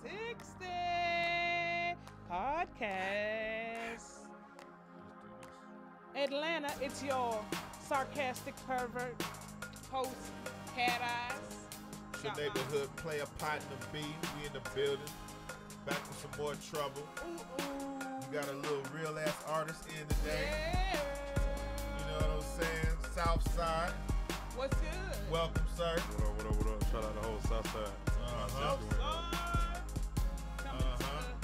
SNAP60 podcast. Atlanta, it's your sarcastic pervert host, CATTIIS. It's your neighborhood player partner B. We in the building. Back with some more trouble. We got a little real ass artist in today. Yeah. You know what I'm saying? Southside. What's good? Welcome, sir. What up? Shout out the whole Southside. Southside.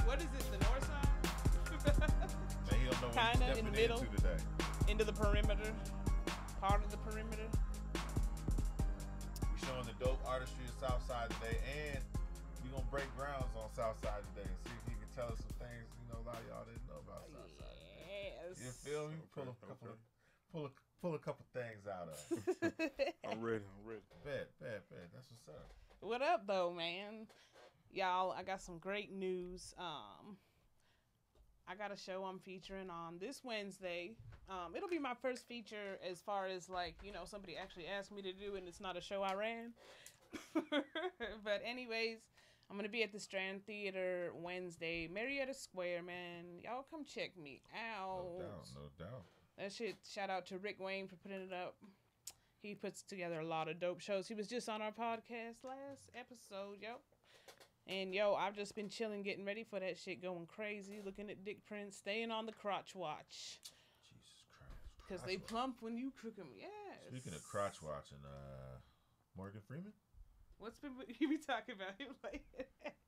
What is it? The north side? Man, he don't know what Kinda he's in the stepping middle. into today. Into the perimeter. Part of the perimeter. We showing the dope artistry of Southside today, and we gonna break grounds on Southside today and see if he can tell us some things. You know, a lot of y'all didn't know about Southside. Yes. You feel me? Pull a couple things out of it. I'm ready. Bet. That's what's up. What up, though, man? Y'all, I got some great news. I got a show I'm featuring on this Wednesday. It'll be my first feature as far as, like, you know, somebody actually asked me to do, and it's not a show I ran. But anyways, I'm going to be at the Strand Theater Wednesday, Marietta Square, man. Y'all come check me out. No doubt. That shit, shout out to Rick Wayne for putting it up. He puts together a lot of dope shows. He was just on our podcast last episode, yo. And, yo, I've just been chilling, getting ready for that shit, going crazy, looking at dick prints, staying on the crotch watch. Jesus Christ. Because they plump when you cook them, yes. Speaking of crotch watching, Morgan Freeman? What's been, you be talking about him like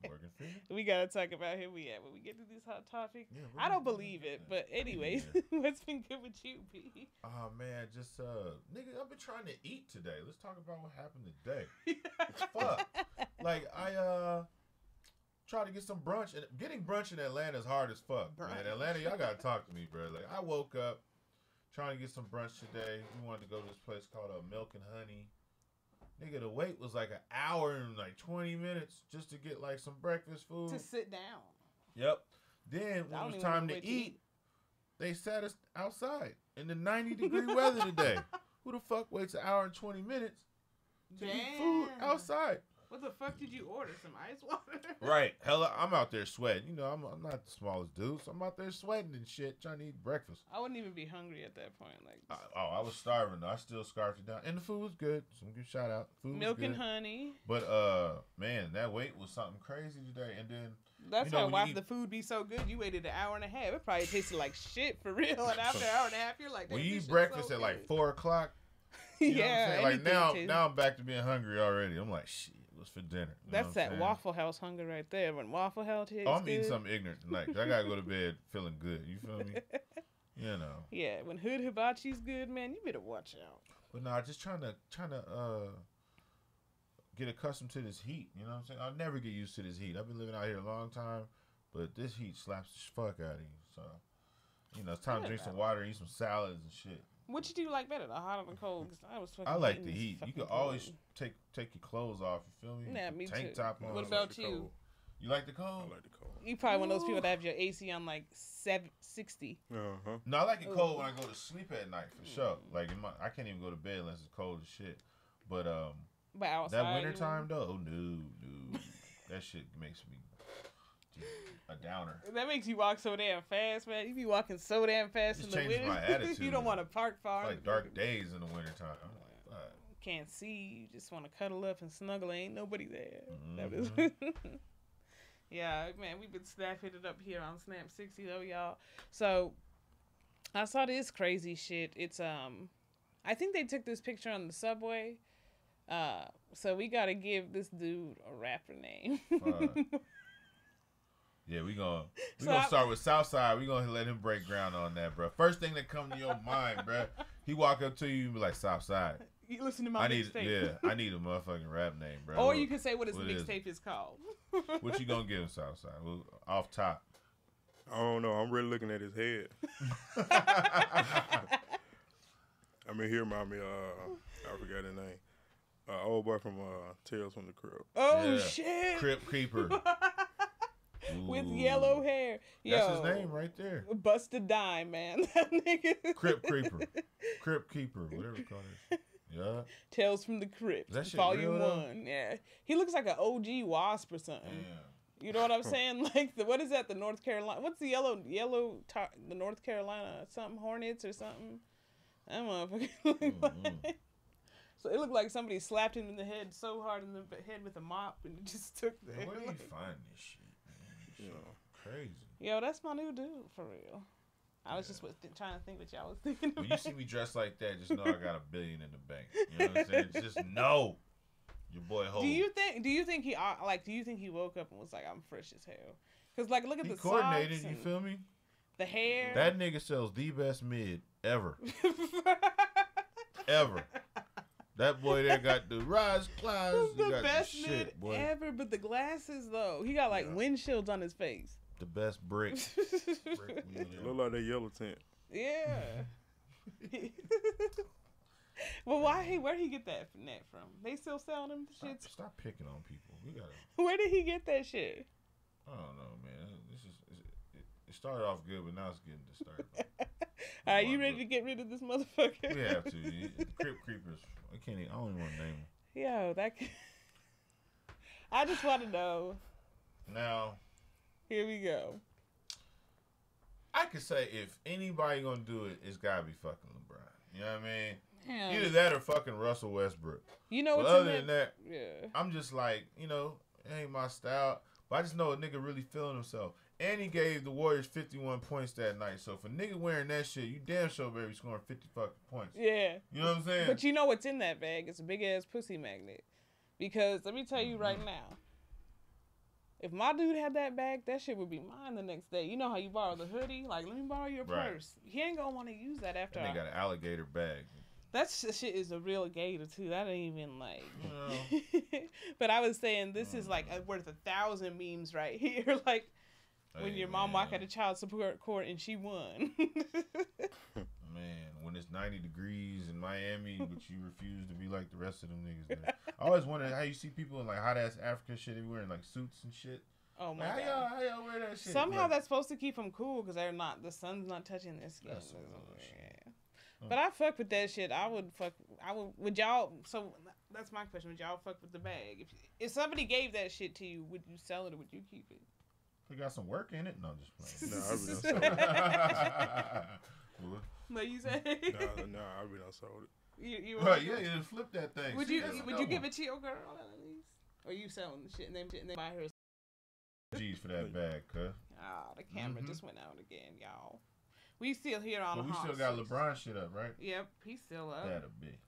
Morgan Freeman? We got to talk about him when we get to this hot topic. Yeah, I don't believe it, but anyways, what's been good with you, B? Oh, man, just, nigga, I've been trying to eat today. Let's talk about what happened today. Fuck. Like, I, try to get some brunch, and getting brunch in Atlanta is hard as fuck. Man, Atlanta, y'all gotta talk to me, bro. Like, I woke up trying to get some brunch today. We wanted to go to this place called Milk and Honey. Nigga, the wait was like an hour and like 20 minutes just to get like some breakfast food. To sit down. Yep. Then when it was time to eat, they sat us outside in the 90-degree weather today. Who the fuck waits an hour and 20 minutes to eat food outside? What the fuck did you order? Some ice water? Right. Hella, I'm out there sweating. You know, I'm not the smallest dude, so I'm out there sweating and shit, trying to eat breakfast. I wouldn't even be hungry at that point. Like, I was starving, though. I still scarfed it down. And the food was good. So I'm gonna give a shout out. Food Milk was good. and honey. But, man, that wait was something crazy today. And then... That's why the food be so good. You waited an hour and a half. It probably tasted like shit for real. And after an hour and a half, you're like... When you eat breakfast at like 4 o'clock... You know what I'm saying? Like now I'm back to being hungry already. I'm like, shit, what's for dinner? You That's that Waffle House hunger right there. When Waffle House tastes I'm eating something ignorant tonight. 'Cause I gotta go to bed feeling good. You feel me? You know. Yeah, when hood hibachi's good, man, you better watch out. But no, just trying to get accustomed to this heat. You know what I'm saying? I'll never get used to this heat. I've been living out here a long time, but this heat slaps the fuck out of you. So, you know, it's time to drink some water, eat some salads and shit. What do you like better, the hot or the cold? 'Cause I like the heat. You can always take your clothes off. You feel me? Yeah, me too. Tank top on. What about you? You like the cold? I like the cold. You probably one of those people that have your AC on like 60. Uh-huh. No, I like it cold when I go to sleep at night for sure. Like I can't even go to bed unless it's cold as shit. But outside, that winter time though, no, that shit makes me a downer. That makes you walk so damn fast, man. You be walking so damn fast in the winter. My attitude. You don't want to park far. It's like dark days in the winter time. Can't see. You just want to cuddle up and snuggle. Ain't nobody there. Mm-hmm. Yeah, man. We've been snapping it up here on SNAP60 though, y'all. So I saw this crazy shit. It's I think they took this picture on the subway. So we gotta give this dude a rapper name. Yeah, we gonna start with Southside. We gonna let him break ground on that, bro. First thing that come to your mind, bro. He walk up to you and be like, Southside. You listen to my mixtape. Yeah, I need a motherfucking rap name, bro. Or you can say what his mixtape is called. What you gonna give him, Southside? Well, off top. I don't know. I'm really looking at his head. I mean, he remind me I forgot his name. Old boy from Tales from the Crypt. Oh, yeah. Shit. Crypt Creeper. With yellow hair. Yo, that's his name right there. Bust a dime, man. That nigga. Crypt Creeper. Crypt Keeper. Whatever you call it. Yeah. Tales from the Crypt. That shit Volume real, 1. Yeah. He looks like an OG wasp or something. Damn. You know what I'm saying? Like what is that? The North Carolina. What's the the North Carolina something Hornets or something? That motherfucker look like. So it looked like somebody slapped him in the head so hard in the head with a mop, and it just took the. Where do you find this shit, man? Crazy. Yo, that's my new dude for real. I was just trying to think what y'all was thinking about. When you see me dressed like that, just know I got $1 billion in the bank. You know what I'm saying? Just know your boy Ho. Do you think he woke up and was like, I'm fresh as hell? Because like, look at the coordinated. socks You feel me? The hair. That nigga sells the best mid ever. Ever. That boy there got the rise climbs. The best the mid boy. ever. But the glasses though, he got like windshields on his face. The best brick. Look like that yellow tint. Yeah. Well, where'd he get that net from? They still sell them shit. Stop picking on people. We gotta. Where did he get that shit? I don't know, man. It started off good, but now it's getting distorted. All right, you ready to get rid of this motherfucker? We have to. The Crip Creepers. I don't even want to name them. Yo, I just want to know. Now. Here we go. I could say if anybody gonna do it, it's gotta be fucking LeBron. You know what I mean? Yeah. Either that or fucking Russell Westbrook. You know what's other than that, yeah. I'm just like, it ain't my style. But I just know a nigga really feeling himself. And he gave the Warriors 51 points that night. So if a nigga wearing that shit, you damn sure better be scoring 50 fucking points. Yeah. You know what I'm saying? But you know what's in that bag? It's a big ass pussy magnet. Because let me tell you right now. If my dude had that bag, that shit would be mine the next day. You know how you borrow the hoodie? Like, let me borrow your purse. He ain't gonna want to use that after. And they got an alligator bag. That shit is a real gator too. That ain't even like. But I was saying this is like worth 1,000 memes right here. Like when your mom walked out of child support court and she won. Man, when it's 90 degrees in Miami, but you refuse to be like the rest of them niggas. There. I always wonder how you see people in like hot ass African shit. They wearing like suits and shit. Oh my god! How y'all wear that shit? Somehow that's supposed to keep them cool because the sun's not touching their skin. That's some bullshit. But I fuck with that shit. Would y'all, so that's my question. Would y'all fuck with the bag? If somebody gave that shit to you, would you sell it or would you keep it? It got some work in it? No, just playing. No, I really don't sell it. No, you say? No, I really don't sold it. You right, you flip that thing. Would you give it to your girl at least? Or you selling the shit and they buy her? G's for that bag, cuz. Oh, the camera just went out again, y'all. We still here on the we still got LeBron shit up, right? Yep, he's still up. That a bitch.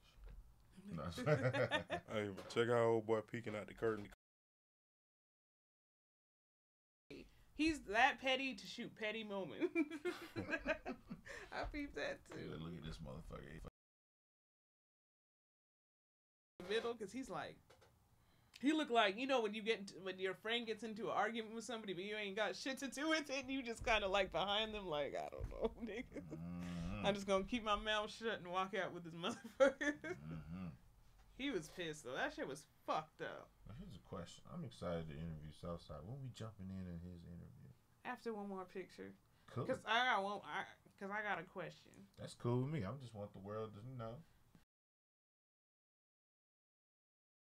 No. Hey, check out old boy peeking out the curtain. He's that petty to shoot petty moments. I peeped that too. Yeah, look at this motherfucker. Middle, because he's like, he look like, when your friend gets into an argument with somebody, but you ain't got shit to do with it, and you just kind of like behind them, like, I don't know, nigga. I'm just gonna keep my mouth shut and walk out with this motherfucker. He was pissed though. That shit was fucked up. Well, here's a question. I'm excited to interview Soufside. When we jumping in his interview? After one more picture. Cool. Cause I got a question. That's cool with me. I just want the world to know.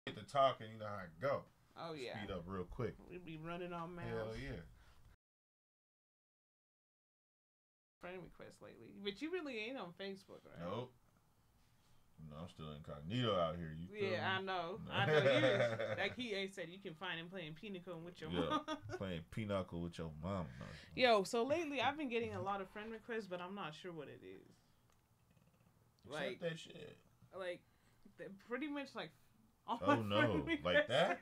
Get to talking, you know how it go. Oh yeah. Speed up real quick. We be running on mouth. Hell yeah. Friend request lately, but you really ain't on Facebook, right? Nope. No, I'm still incognito out here. You feel me? I know. I know you. Like he ain't said you can find him playing pinochle with your mom. Playing pinochle with your mom. No. Yo, so lately I've been getting a lot of friend requests, but I'm not sure what it is. Like that shit. Like, pretty much like. Oh no, like that?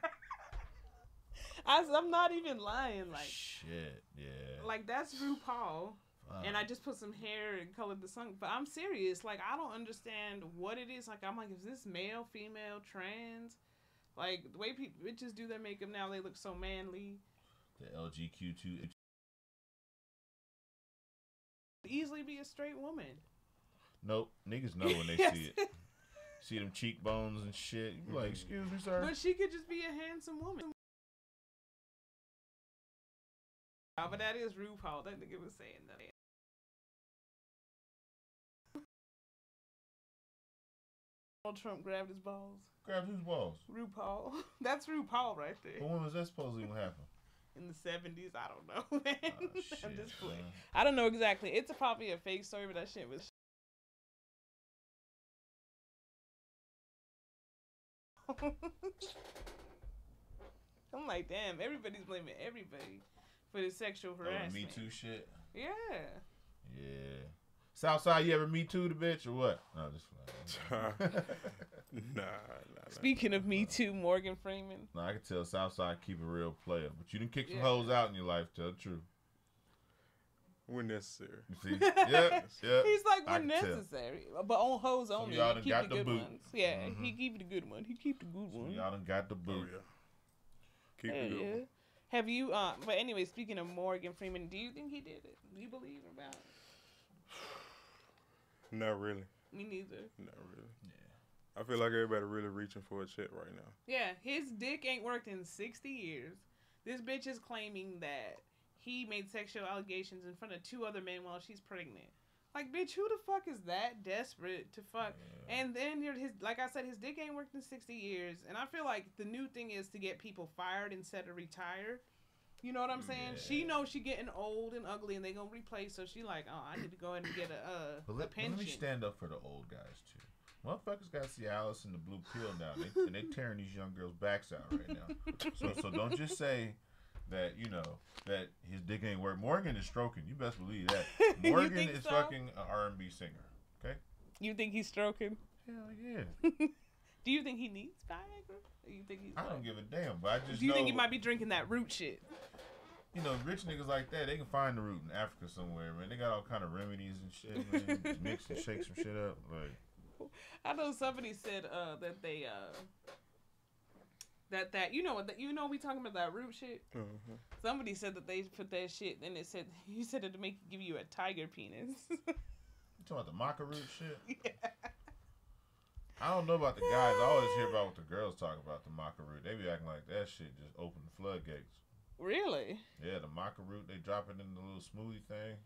I'm not even lying. Like shit, yeah. Like that's RuPaul. And I just put some hair and colored the song. But I'm serious. Like, I don't understand what it is. Like, I'm like, is this male, female, trans? Like, the way bitches do their makeup now, they look so manly. The LGQ2. Easily be a straight woman. Nope. Niggas know when they see it. See them cheekbones and shit. You be like, excuse me, sir. But she could just be a handsome woman. But that is RuPaul. That nigga was saying that. Trump grabbed his balls. Grabbed whose balls? RuPaul. That's RuPaul right there. But when was that supposed to even happen? in the 70s. I don't know, man. Shit, I'm just playing. man. I don't know exactly. It's probably a fake story, but that shit was. I'm like, damn, everybody's blaming everybody for the sexual harassment. Me Too shit. Yeah. Yeah. Southside, you ever Me Too the bitch or what? No, just Nah. Speaking of Me Too, Morgan Freeman. No, I can tell Southside keep a real player, but you didn't kick some Yeah. hoes out in your life. Tell the truth. When necessary. You see? Yeah. He's like I when can tell. necessary, but on hoes only. y'all He done keep got the the good boot. ones. Yeah, Mhm. he keep the good one. He keep the good one. Y'all done got the Oh boot. yeah. Keep Hell it yeah. going. Have you? But anyway, speaking of Morgan Freeman, do you think he did it? Do you believe about it? Not really. Me neither. Not really. Yeah. I feel like everybody really reaching for a check right now. Yeah, his dick ain't worked in 60 years. This bitch is claiming that he made sexual allegations in front of 2 other men while she's pregnant. Like, bitch, who the fuck is that desperate to fuck? Yeah. And then like I said, his dick ain't worked in 60 years. And I feel like the new thing is to get people fired instead of retire. You know what I'm saying? Yeah. She knows she getting old and ugly, and they gonna replace. So she like, oh, I need to go ahead and get But a let pension. me stand up for the old guys too. Motherfuckers got Cialis and the blue pill now, and they tearing these young girls' backs out right now. So don't just say that that his dick ain't work. Morgan is stroking. You best believe that. You Morgan think is so? fucking an R&B singer. Okay. You think he's stroking? Hell yeah. Do you think he needs Viagra? Or you think he's? I don't give a damn, but I just Do you know, think he might be drinking that root shit? Rich niggas like that, they can find the root in Africa somewhere, man. They got all kind of remedies and shit, man. Just mix and shake some shit up, like. I know somebody said that they that you know we talking about that root shit. Mm-hmm. Somebody said that they put that shit, and it said he said it to give you a tiger penis. You talking about the maca root shit? Yeah. I don't know about the guys. I always hear about what the girls talk about, the maca root. They be acting like that shit just opened the floodgates. Really? Yeah, the maca root, they drop it in the little smoothie thing.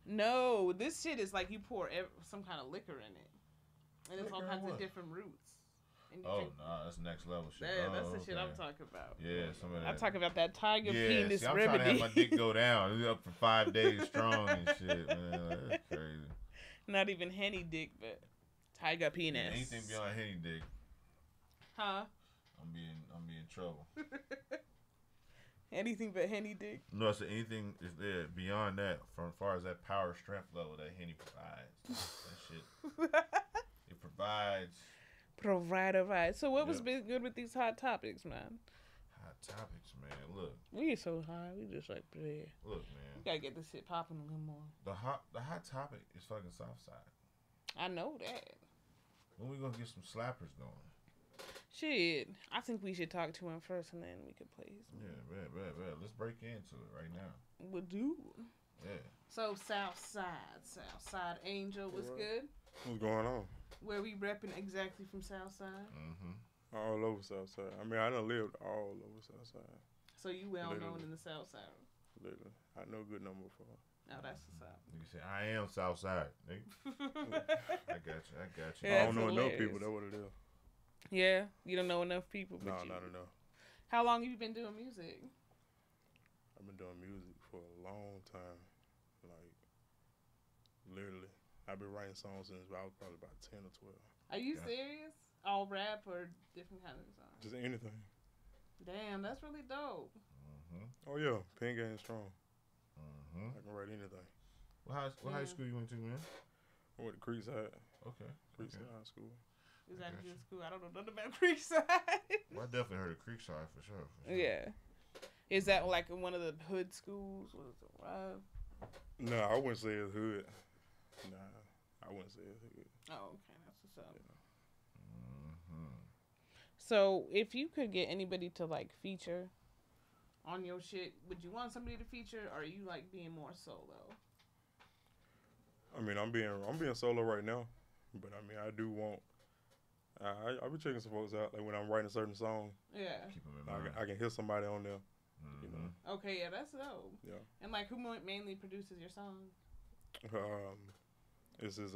No, this shit is like you pour some kind of liquor in it, and it's all Liquor kinds what? of different roots. And you Oh, drink- nah, that's next level shit. Yeah, Oh, that's the shit I'm okay. talking about. Yeah, some of that. I'm talking about that tiger yeah, penis see, I'm remedy. trying to have my dick go down. It's up for 5 days strong and shit, man. Like, that's crazy. Not even henny dick, but tiger penis. Anything beyond henny dick, Huh? I'm be in trouble. Anything but henny dick. No, so anything is there beyond that, from as far as that power strength level that henny provides. That shit, it provides. Right. So what was Yep. been good with these hot topics, man? Hot topics, man. Look, We get so high, we just like, bleh. man. We gotta get this shit popping a little more. The hot topic is fucking Soufside. I know that. When we gonna get some slappers going? Shit, I think we should talk to him first, and then we could play some. Yeah, bad. Let's break into it right now. We'll do. Yeah. So Soufside Angel was good. What's going on? Where we repping exactly from Southside. Mm-hmm. All over Southside. I mean, I done lived all over Southside. So you well known Literally. in the Southside. Literally. I know good number for her. Oh, that's what's up. Nigga say, I am Southside. Nigga. I got you. Yeah, I don't know enough hilarious. people. That's what it is. Yeah, you don't know enough people. But No, you. not enough. How long have you been doing music? I've been doing music for a long time. Like, literally. I've been writing songs since I was probably about 10 or 12. Are you Yeah. serious? All rap or different kinds of songs? Just anything. Damn, that's really dope. Mm-hmm. Oh, yeah. Pen game strong. Mm-hmm. I can write anything. What high Yeah. school you went to, man? I went to Creekside. Okay. Creekside High School. Is that a Gotcha. good school? I don't know nothing about Creekside. Well, I definitely heard of Creekside for sure. Yeah. Is that like one of the hood schools? What is it? No, I wouldn't say it's hood. Nah, I wouldn't say it's hood. Oh, okay. That's what's up. Mm-hmm. So, if you could get anybody to like feature on your shit, would you want somebody to feature, or are you like being more solo? I mean, I'm being solo right now, but I mean, I do want. I be checking some folks out. Like when I'm writing a certain song, Yeah. Keep them in mind. I can hear somebody on there. Mm-hmm. You know. Okay, yeah, that's dope. Yeah. And like, who mainly produces your songs? This is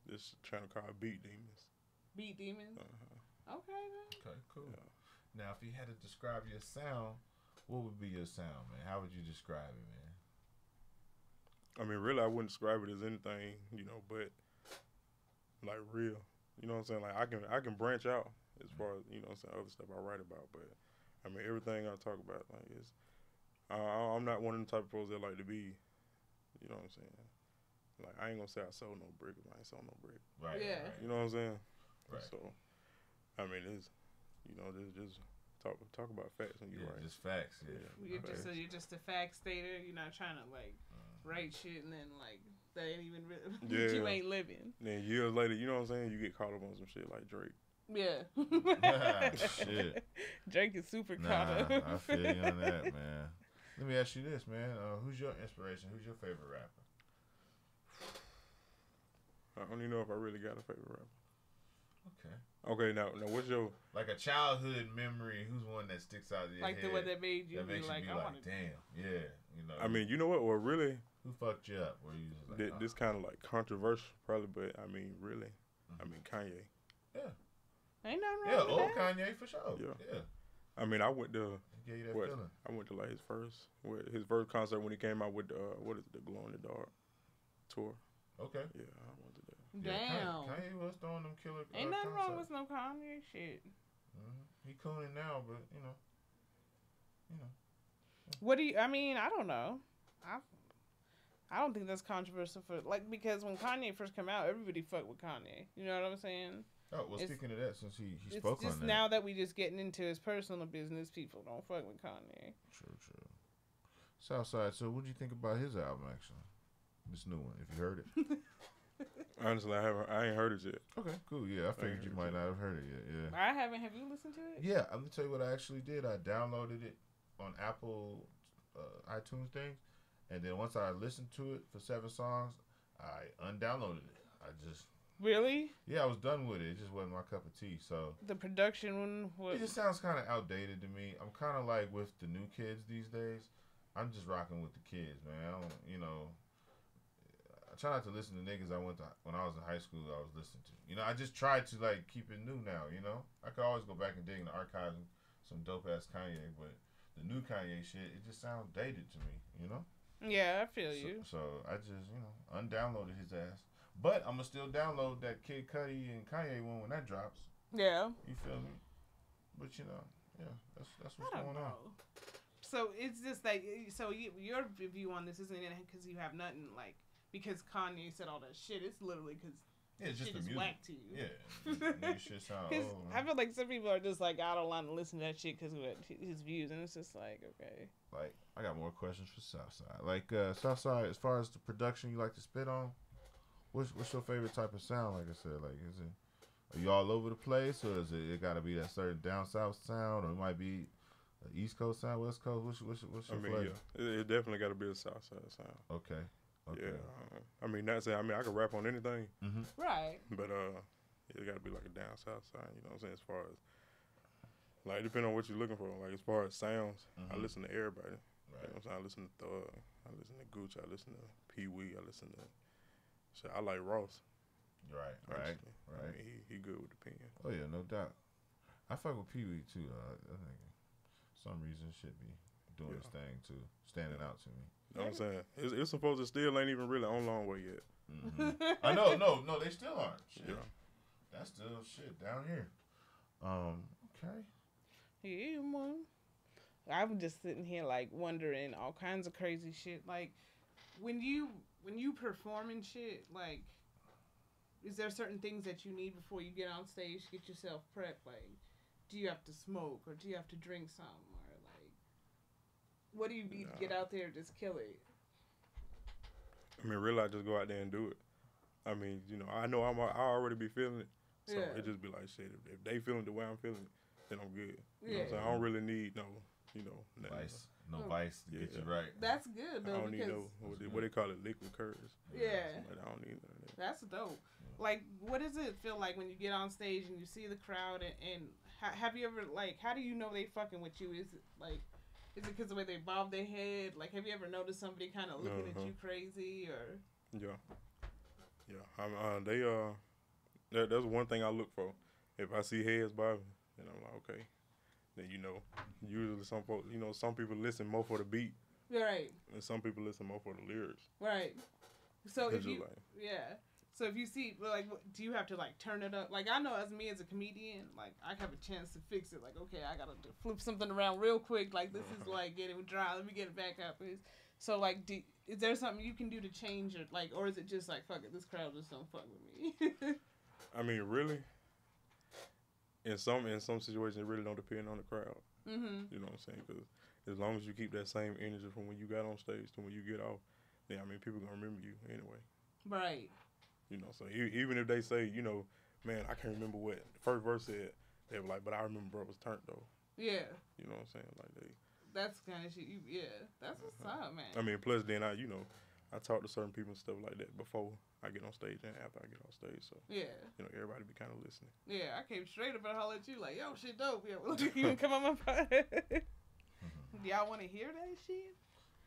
this channel called Beat Demons. Beat Demons. Uh-huh. Okay, then. Okay, cool. Yeah. Now, if you had to describe your sound, What would be your sound, man? How would you describe it, man? I mean, really, I wouldn't describe it as anything, but like real. You know what I'm saying? Like I can branch out as far as other stuff I write about, but I mean everything I talk about like is I'm not one of the type of folks that like to be, you know what I'm saying? Like I ain't gonna say I sold no brick if I ain't sold no brick. Right. Yeah. Right. You know what I'm saying? Right. So I mean it's just talk about facts when you write. Just facts. Yeah. You're just a fact stater. You're not trying to like write shit and then like that ain't even real. You ain't living. Then years later, you know what I'm saying? You get caught up on some shit like Drake. Yeah. Shit. Drake is super caught up. I feel you on that, man. Let me ask you this, man. Who's your inspiration? Who's your favorite rapper? I don't even know if I really got a favorite rapper. Okay. Now what's your like a childhood memory? Who's one that sticks out of your like head? the one that made you that makes like, you be like, damn, yeah, I mean, you know what? Well, really, who fucked you up? Where you just like, this kind of like controversial, probably, but I mean, really, I mean, Kanye. Yeah. Ain't nothing wrong with old that. Kanye for sure. Yeah. I mean, I went to. He gave you that feeling. I went to like his first concert when he came out with what is it, the Glow in the Dark tour. Okay. Yeah, I went to that. Damn. Kanye was throwing them killer. Ain't nothing concerts. wrong with no Kanye shit. He cooning now, but you know. What do you? I mean, I don't know. I don't think that's controversial for like because when Kanye first came out, everybody fucked with Kanye. You know what I'm saying? Oh well, speaking of that, since he spoke it's on that. Now that we just getting into his personal business, people don't fuck with Kanye. True. Soufside. So, what do you think about his album? Actually, this new one. If you heard it. Honestly, I ain't heard it yet. Okay, cool. Yeah, I figured you might not have heard it yet. Yeah. I haven't. Have you listened to it? Yeah, I'm gonna tell you what I actually did. I downloaded it on Apple iTunes things, and then once I listened to it for 7 songs, I undownloaded it. I just really. Yeah, I was done with it. It just wasn't my cup of tea. So the production one. It just sounds kind of outdated to me. I'm kind of like with the new kids these days. I'm just rocking with the kids, man. I don't, I try not to listen to niggas when I was in high school I was listening to. I just try to like keep it new now, I could always go back and dig in the archives and some dope ass Kanye, but the new Kanye shit, it just sounds dated to me, Yeah, I feel you. So I just, undownloaded his ass. But I'm gonna still download that Kid Cudi and Kanye one when that drops. Yeah. You feel me? But yeah, that's what's going on. So it's just like, your view on this isn't because you have nothing like, because Kanye said all that shit. It's literally because it's just shit the is music. whack to you. Yeah, new shit sound old. I feel like some people are just like, I don't want to listen to that shit because of his views, and it's just like, okay. Like, I got more questions for Soufside. Like, Soufside, as far as the production you like to spit on, what's your favorite type of sound? Like I said, like, are you all over the place, or is it got to be that certain down south sound, or it might be East Coast sound, West Coast? What's your flavor? Yeah, it definitely got to be a Southside sound. Okay. Yeah, I mean, I can rap on anything. Mm-hmm. Right. But it got to be like a down south side. You know what I'm saying? As far as like, depending on what you're looking for. Like as far as sounds, I listen to everybody. Right. You know what I'm saying? I listen to Thug, I listen to Gucci, I listen to Pee Wee, I listen to shit. I like Ross. Right. I mean, he good with the pen. Oh yeah, no doubt. I fuck with Pee Wee too. I think for some reason should be doing his thing too, standing out to me. You know what I'm saying? It's supposed to still ain't even really on long way yet. Mm-hmm. I know, no, they still aren't. Shit. Yeah. That's still shit down here. Okay. Yeah, man. I'm just sitting here like wondering all kinds of crazy shit. Like when you performing shit, like is there certain things that you need before you get on stage to get yourself prepped? Like, do you have to smoke or do you have to drink something? What do you need to get out there and just kill it? I mean, really, I just go out there and do it. I mean, I know I already be feeling it. So it just be like, shit, if they feeling the way I'm feeling it, then I'm good. You know what I'm saying? I don't really need vice. No vice to get you right. That's good, though. I don't need what they call it, liquid courage. Yeah. I don't need none of that. That's dope. Like, what does it feel like when you get on stage and you see the crowd and have you ever, like, how do you know they fucking with you? Is it because of the way they bob their head? Like, have you ever noticed somebody kind of looking at you crazy or? Yeah. That's one thing I look for. If I see heads bobbing, then I'm like, okay, then usually some folks, some people listen more for the beat, Right. and some people listen more for the lyrics. Right. So if you, like, So if you see, like, do you have to like turn it up? Like I know as me as a comedian, like I have a chance to fix it. Like okay, I gotta flip something around real quick. Like this is like getting dry. Let me get it back up. So like, is there something you can do to change it? Like, or is it just like fuck it, this crowd just don't fuck with me? I mean, really, in some situations, it really don't depend on the crowd. Mm-hmm. You know what I'm saying? Because as long as you keep that same energy from when you got on stage to when you get off, then I mean, people gonna remember you anyway. Right. So even if they say, man, I can't remember what the first verse said, they were like, but I remember bro was turned though. Yeah. You know what I'm saying? Like that's kind of shit. That's what's up, man. I mean, plus then I talk to certain people and stuff like that before I get on stage and after I get on stage. So yeah, everybody be kind of listening. Yeah, I came straight up and hollered at you like, yo, shit dope. Yeah, well, you can come on my part. Y'all want to hear that shit?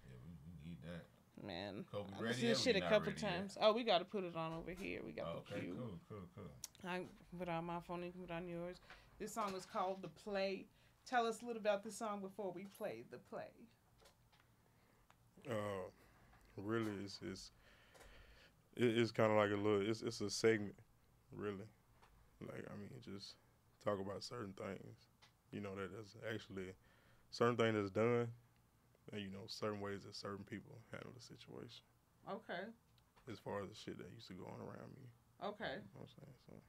Yeah, we need that. Man, Kobe, I've seen shit a couple times. Yet? Oh, we got to put it on over here. We got the cue. Cool. I put on my phone. You can put on yours. This song is called "The Play." Tell us a little about this song before we play the play. Really, it's kind of like it's a segment, really. Like I mean, just talk about certain things, that is actually certain thing that's done. And, certain ways that certain people handle the situation. Okay. As far as the shit that used to go on around me. Okay. You know what I'm saying?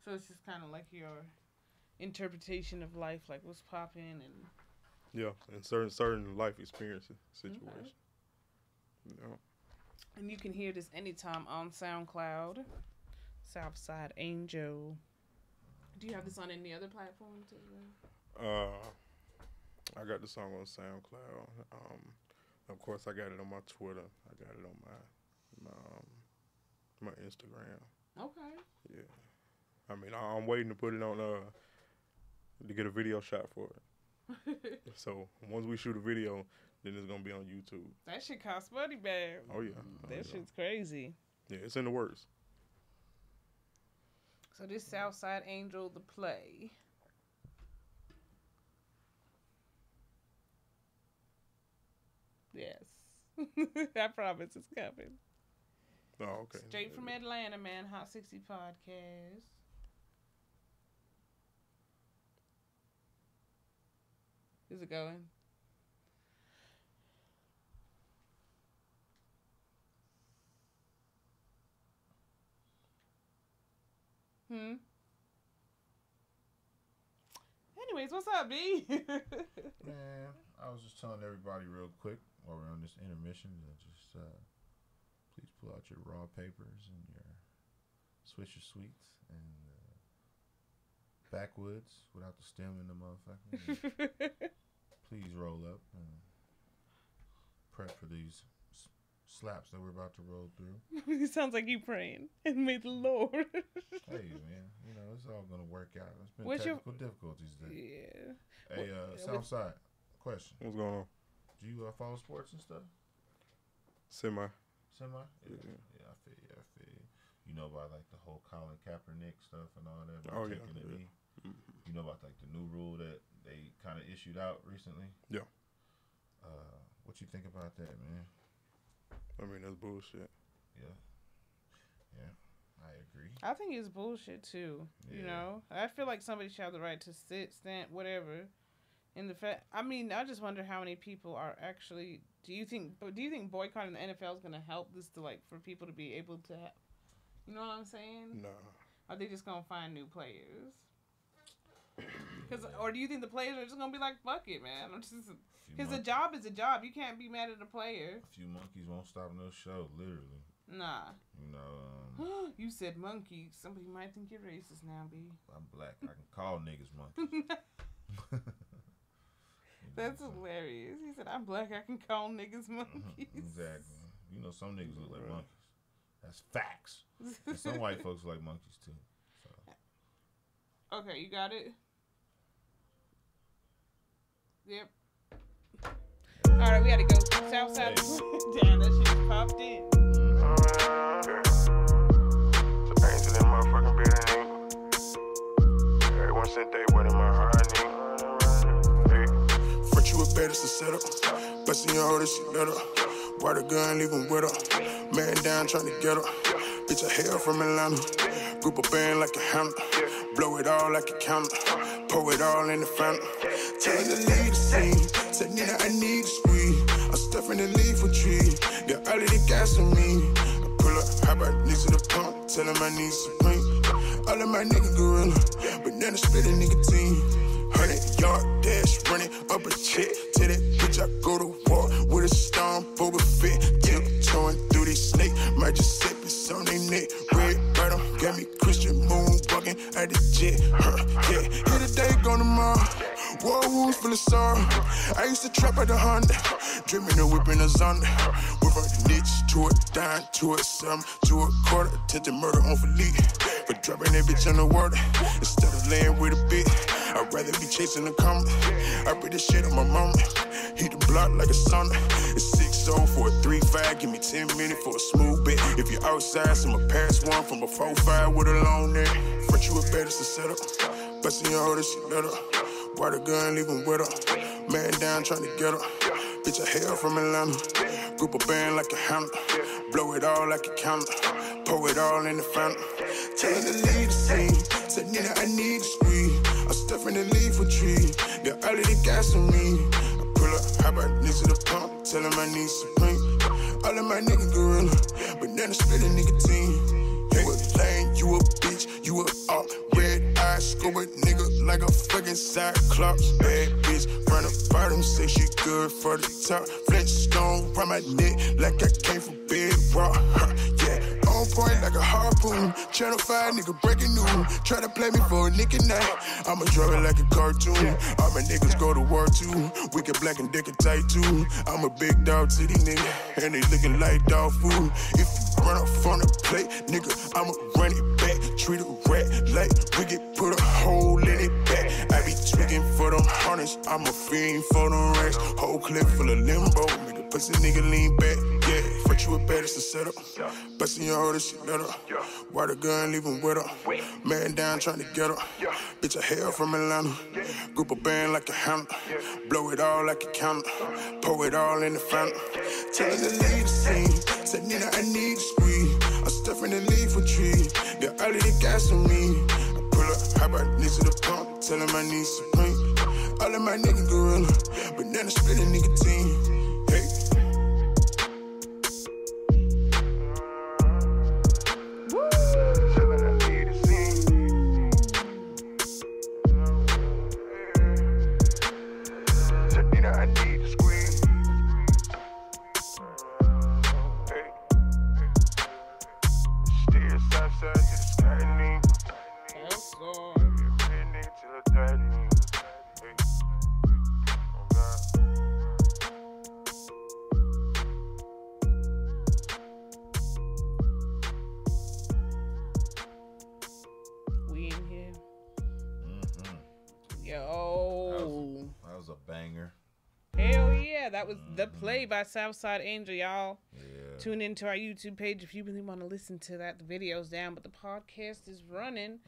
So it's just kind of like your interpretation of life, like what's popping and... Yeah, and certain life experiences, situations. Okay. And you can hear this anytime on SoundCloud. Soufside Angel. Do you have this on any other platforms? I got the song on SoundCloud. Of course, I got it on my Twitter. I got it on my Instagram. Okay. Yeah. I mean, I'm waiting to put it on to get a video shot for it. So once we shoot a video, then it's gonna be on YouTube. That shit costs money, man. Oh yeah. That shit's crazy. Yeah, it's in the works. So this Soufside Angel, the play. Yes. I promise it's coming. Oh, okay. Straight from Atlanta, man. Hot 60 Podcast. Is it going? Anyways, what's up, B? Man, I was just telling everybody real quick while we're on this intermission to just please pull out your raw papers and your Swisher Sweets and backwoods without the stem in the motherfucker. Please roll up and prep for these slaps that we're about to roll through. It sounds like you praying and may the Lord. Hey, man, it's all gonna work out. It's been technical difficulties there. Yeah. Hey, Southside, question. What's going on? Do you follow sports and stuff? Semi? Yeah, I feel you. You know about like the whole Colin Kaepernick stuff and all that. Taking the knee. You know about like the new rule that they kind of issued out recently. Yeah. What you think about that, man? I mean, that's bullshit. Yeah, I agree. I think it's bullshit too. Yeah. I feel like somebody should have the right to sit, stand, whatever. In the fact, I mean, I just wonder how many people are actually. Do you think boycotting the NFL is gonna help this to like for people to be able to, you know what I'm saying? No. Are they just gonna find new players? Or do you think the players are just gonna be like, fuck it, man? Because a job is a job. You can't be mad at a player. A few monkeys won't stop no show, literally. Nah. You said monkey. Somebody might think you're racist now, B. I'm black. I can call niggas monkeys. That's hilarious. He said, I'm black. I can call niggas monkeys. Exactly. Some niggas look like monkeys. That's facts. And some white folks like monkeys, too. So. Okay, you got it? Yep. All right, we got to go. Southside. Damn, that shit popped in. It's an angel in my fucking building. Everyone said they went in my heart, nigga. bed, it's a setup. Bustin' your hoe, she let her. Why the gun, leave him with her. Man down, tryna get her. Bitch, I hail from Atlanta. Group a band like a hammer. Blow it all like a counter. Pour it all in the fountain. Tell her to leave the scene. Said, Nina, I need a squeeze. I'm stuffing the leaf with tree. Got all of the gas on me. I pull up, hop out, next to the pump. Tell him I need Supreme. All of my niggas gorilla. Banana spit a nicotine. 100-yard dash, running up a check. Tell that bitch I go to war with a storm, Boba Fett. Tiptoeing through these snakes. Might just sip it on they neck. Red bottom, got me Christian moon walking at the jet. Yeah, here today, gone tomorrow. War wounds full of sorrow. I used to trap at the Honda, dreaming of whipping a Zonda. With a niche to it, dime to it, some to a quarter. Attempted murder on Felipe, but dropping that bitch on the water instead of laying with a bitch. I'd rather be chasing the comet. I put this shit on my mama. Heat the block like a sauna. It's 6-0 for a 3-5. Give me 10 minutes for a smooth bit. If you're outside, so I'ma pass one from a 4-5 with a long neck. Front you a bed, it's a setup. Bustin' your hoe, she let her. Why the gun, leave him with her. Man down, tryna get her. Bitch, I hail from Atlanta. Group a band like a hammer. Blow it all like a counter. Pour it all in the fountain. Tell her to leave the scene. Said, Nina, I need a squeeze. I'm stuffing the leaf with tree. Got all of the gas on me. I pull up, hop out, next to the pump. Tell him I need Supreme. All of my niggas gorilla. Banana spit a nicotine. You a lame, you a bitch, you a up. Red eyes, score a nigga like a fucking Cyclops. Bad bitch, front of bottom, say she good for the top. Flintstone round my neck like I came from Big Rock. Yeah, on point like a harpoon. Channel 5 nigga breaking news. Try to play me for a nigga night. I'ma draw it like a cartoon. All my niggas go to war too. Wicked black and dick and tight too. I'm a big dog to these niggas, and they looking like dog food. If you run off on the plate, nigga, I'ma run it back. Treat a rat like wicked, put a hole in it back. I be tweaking for them harness. I'm a fiend for them racks. Whole clip full of limbo. Make a pussy nigga lean back. Yeah, front you a bed, it's a setup. Bustin' your hoe, she let her. Why the gun, leave him with her. Man down, tryna get her. Bitch, I hail from Atlanta. Group a band like a hammer. Blow it all like a counter. Pour it all in the fountain. Tell her to leave the scene. Said, Nina, I need a squeeze. I'm stuffing the leaf with tree. Got all of the gas on me. I pull up, hop out, next to the pump. Tell him I need Supreme. All of my niggas gorilla. Banana spit a nicotine. Hey. That was The Play by Soufside Angel, y'all. Yeah. Tune into our YouTube page if you really want to listen to that. The video's down, but the podcast is running.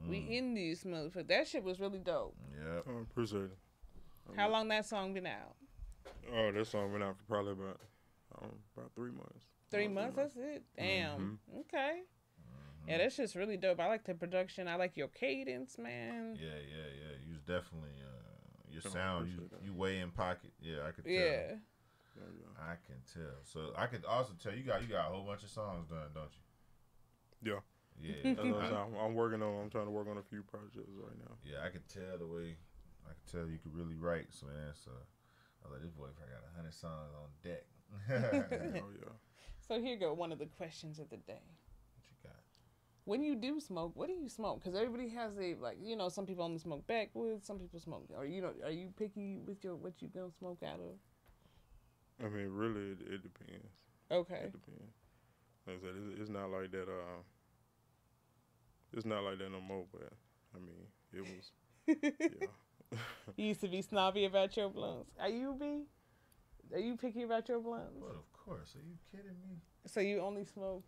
We in this motherfucker. That shit was really dope. Yeah. I appreciate it. How long that song been out? Oh, that song been out for probably about 3 months. 3 months? That's it? Damn. Okay. Yeah, that shit's really dope. I like the production. I like your cadence, man. Yeah. You was definitely your sound. You way in pocket. Yeah, I could tell. Yeah. I can tell. So I could also tell you got a whole bunch of songs done, don't you? Yeah. Yeah. I'm trying to work on a few projects right now. Yeah, I could tell the way. I could tell you could really write. So man, I was like, this boy probably got 100 songs on deck. Oh yeah. So here go one of the questions of the day. What you got? When you do smoke, what do you smoke? Because everybody has some people only smoke backwoods, some people smoke. Are you picky with what you gonna smoke out of? I mean, really, it depends. Okay. It depends. Like I said, it's not like that. It's not like that no more. But I mean, it was. Yeah. You used to be snobby about your blunts. Are you picky about your blunts? Well, of course. Are you kidding me? So you only smoke?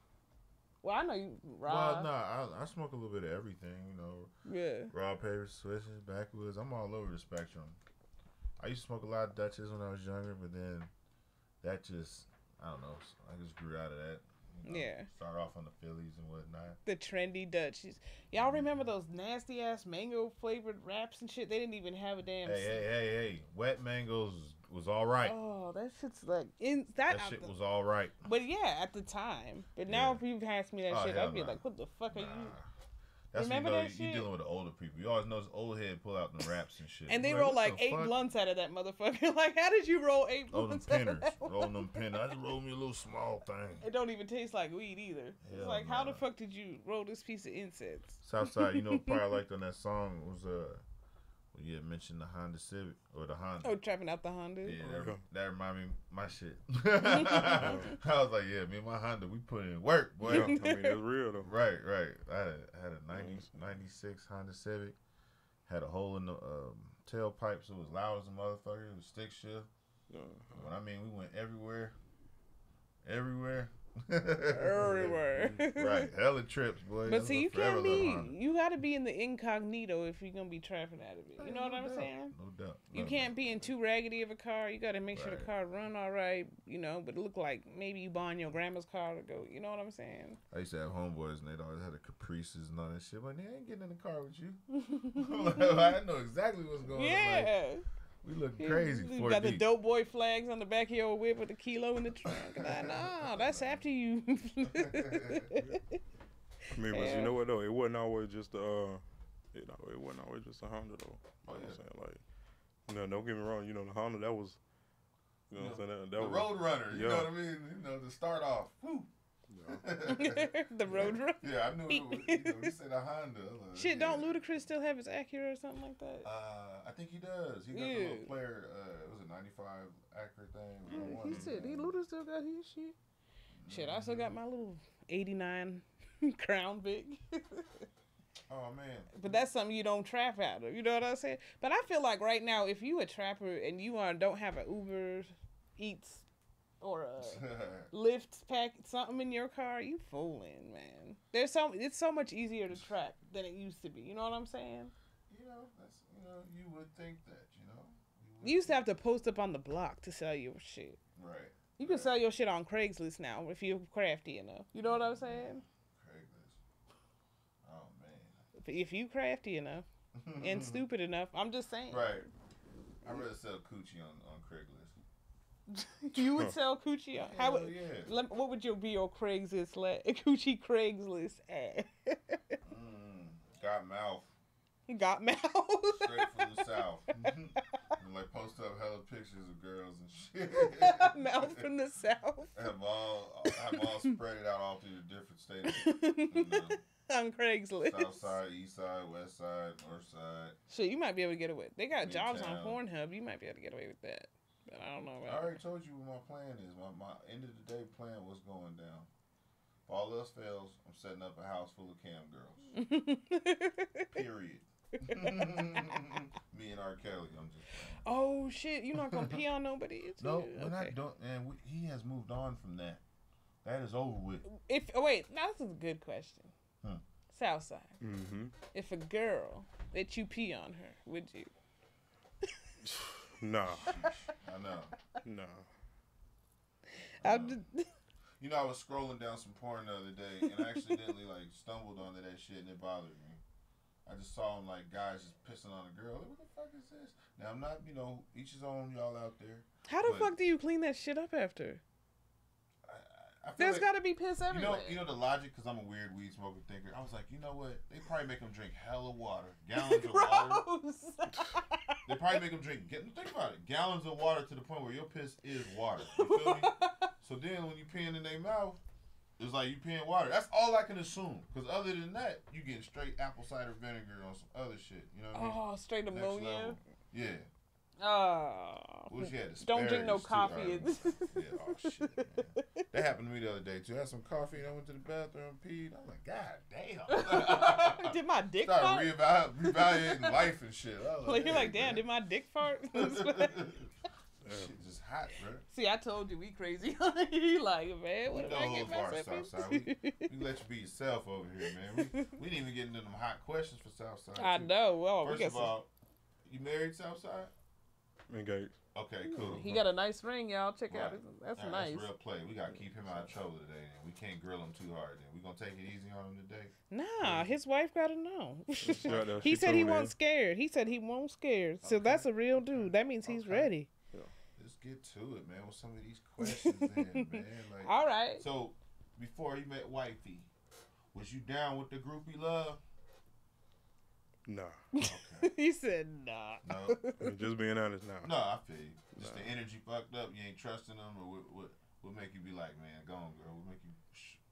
Well, I know you raw. Well, no, I smoke a little bit of everything, you know. Yeah. Raw papers, switches, backwoods. I'm all over the spectrum. I used to smoke a lot of Dutches when I was younger, but then that just, I don't know, I just grew out of that. You know, Yeah. Start off on the Phillies and whatnot. The trendy Dutchies. Y'all remember those nasty ass mango flavored wraps and shit? They didn't even have a damn. Hey. Wet mangoes was all right. Oh, that shit's like that shit was all right. But yeah, at the time. But now if you passed me that shit, I'd be like, what the fuck are you? That's remember when that shit? You dealing with the older people. You always notice old head pull out the wraps and shit. And they You're roll what like the 8 fuck? blunts out of that motherfucker. Like, how did you roll 8 Oh, them blunts out of pinners. that one? Rolling them pinners. I just rolled me a little small thing. It don't even taste like weed either. It's Hell like, how the nah. fuck did you roll this piece of incense? Southside, you know what part I liked on that song was well, you had mentioned the Honda Civic or the Honda. Oh, trapping out the Honda? Yeah, that reminded me of my shit. I was like, yeah, me and my Honda, we put in work, boy. Yeah, I mean, that's real though. Right. I had a 96 Honda Civic. Had a hole in the tailpipe, so it was loud as a motherfucker. It was stick shift. But I mean, we went everywhere. Everywhere. Right, hella trips, boy. But see, you can't be. You got to be in the incognito if you're gonna be trapping out of it. You know what I'm saying? No doubt. You can't be in too raggedy of a car. You got to make sure the car run all right. You know, but it look like maybe you buying your grandma's car to go. You know what I'm saying? I used to have homeboys and they'd always had the Caprices and all that shit. But they ain't getting in the car with you. I know exactly what's going on. Yeah. We look crazy. You got the dope boy flags on the back of your whip with the kilo in the trunk. No, that's after you. I mean, but you know what though? It wasn't always just it wasn't always just a Honda though. You know what I'm saying? Like, you know, don't get me wrong. You know, the Honda that was, you know what I'm saying? That the was, Road Runner. You know what I mean? You know, to start off. Woo. The Road Runner. Yeah, I knew it was. You know, you said a Honda. Like, shit, don't Ludacris still have his Acura or something like that? I think he does. He got the little player. It was a '95 Acura thing. He said Luda still got his shit. Shit, I still got my little '89 Crown Vic. Oh man! But that's something you don't trap out of. You know what I'm saying? But I feel like right now, if you a trapper and you don't have an Uber Eats or a Lyft pack something in your car, you fooling, man. It's so much easier to trap than it used to be. You know what I'm saying? You know, you would think that. You used to have to post up on the block to sell your shit. Right. You can sell your shit on Craigslist now if you're crafty enough. You know what I'm saying? Craigslist. Oh man. If you crafty enough and stupid enough, I'm just saying. Right. I'd rather sell coochie on Craigslist. You would sell coochie on? How would? Yeah. What would your be your Craigslist coochie Craigslist ad? Got mouth. Got mouth. Straight from the south. And like post up hella pictures of girls and shit. Mouth from the south. Have them all spread it out all through the different states. You know, on Craigslist. South side, east side, west side, north side. Shit, you might be able to get away. They got Midtown. jobs on Pornhub. You might be able to get away with that. But I don't know. I already told you what my plan is. My end of the day plan was going down. If all else fails, I'm setting up a house full of cam girls. Period. Me and R. Kelly. I'm just playing. Oh shit! You're not gonna pee on nobody? No, we're not doing. And he has moved on from that. That is over with. Wait, now this is a good question. Southside. Mm-hmm. If a girl let you pee on her, would you? Nah. I know. Nah. You know, I was scrolling down some porn the other day and I accidentally stumbled onto that shit and it bothered me. I just saw them guys just pissing on a girl. Like, what the fuck is this? Now I'm not, each his own, y'all out there. How the fuck do you clean that shit up after? I feel There's got to be piss everywhere. You know the logic, because I'm a weird weed smoking thinker. I was like, you know what? They probably make them drink hella water, gallons of water. They probably make them think about it, gallons of water to the point where your piss is water. You feel me? So then when you peeing in their mouth, it's like you peeing water. That's all I can assume. Because other than that, you getting straight apple cider vinegar on some other shit. You know what I mean? Oh, straight ammonia. Yeah. Oh. Don't drink no coffee. Yeah, oh shit, man. That happened to me the other day too. I had some coffee and I went to the bathroom and peed. I'm like, God damn. Did my dick fart? Started reevaluating life and shit. You're like, damn, did my dick fart? Shit just hot, bro. See, I told you we crazy. You like, man, what did I get myself into? We let you be yourself over here, man. We didn't even get into them hot questions for Southside. I know. Well, first of all, you married Southside? Engaged. Okay, cool. He got a nice ring, y'all. Check out. Right. That's Nah, nice. That's real play. We gotta keep him out of trouble today. And we can't grill him too hard. Then we gonna take it easy on him today. Nah, his wife gotta know. She He said he tuned in. won't scared. He said he won't scared. So Okay. that's a real dude. That means he's Okay. ready. Let's get to it, man. With some of these questions, then, man. Like, All right. so before he met wifey, was you down with the groupie love? Nah. Okay. He said nah. No. I mean, just being honest now. No, I feel you. Just Nah. the energy fucked up. You ain't trusting them, or what make you be like, man, go on, girl. What make you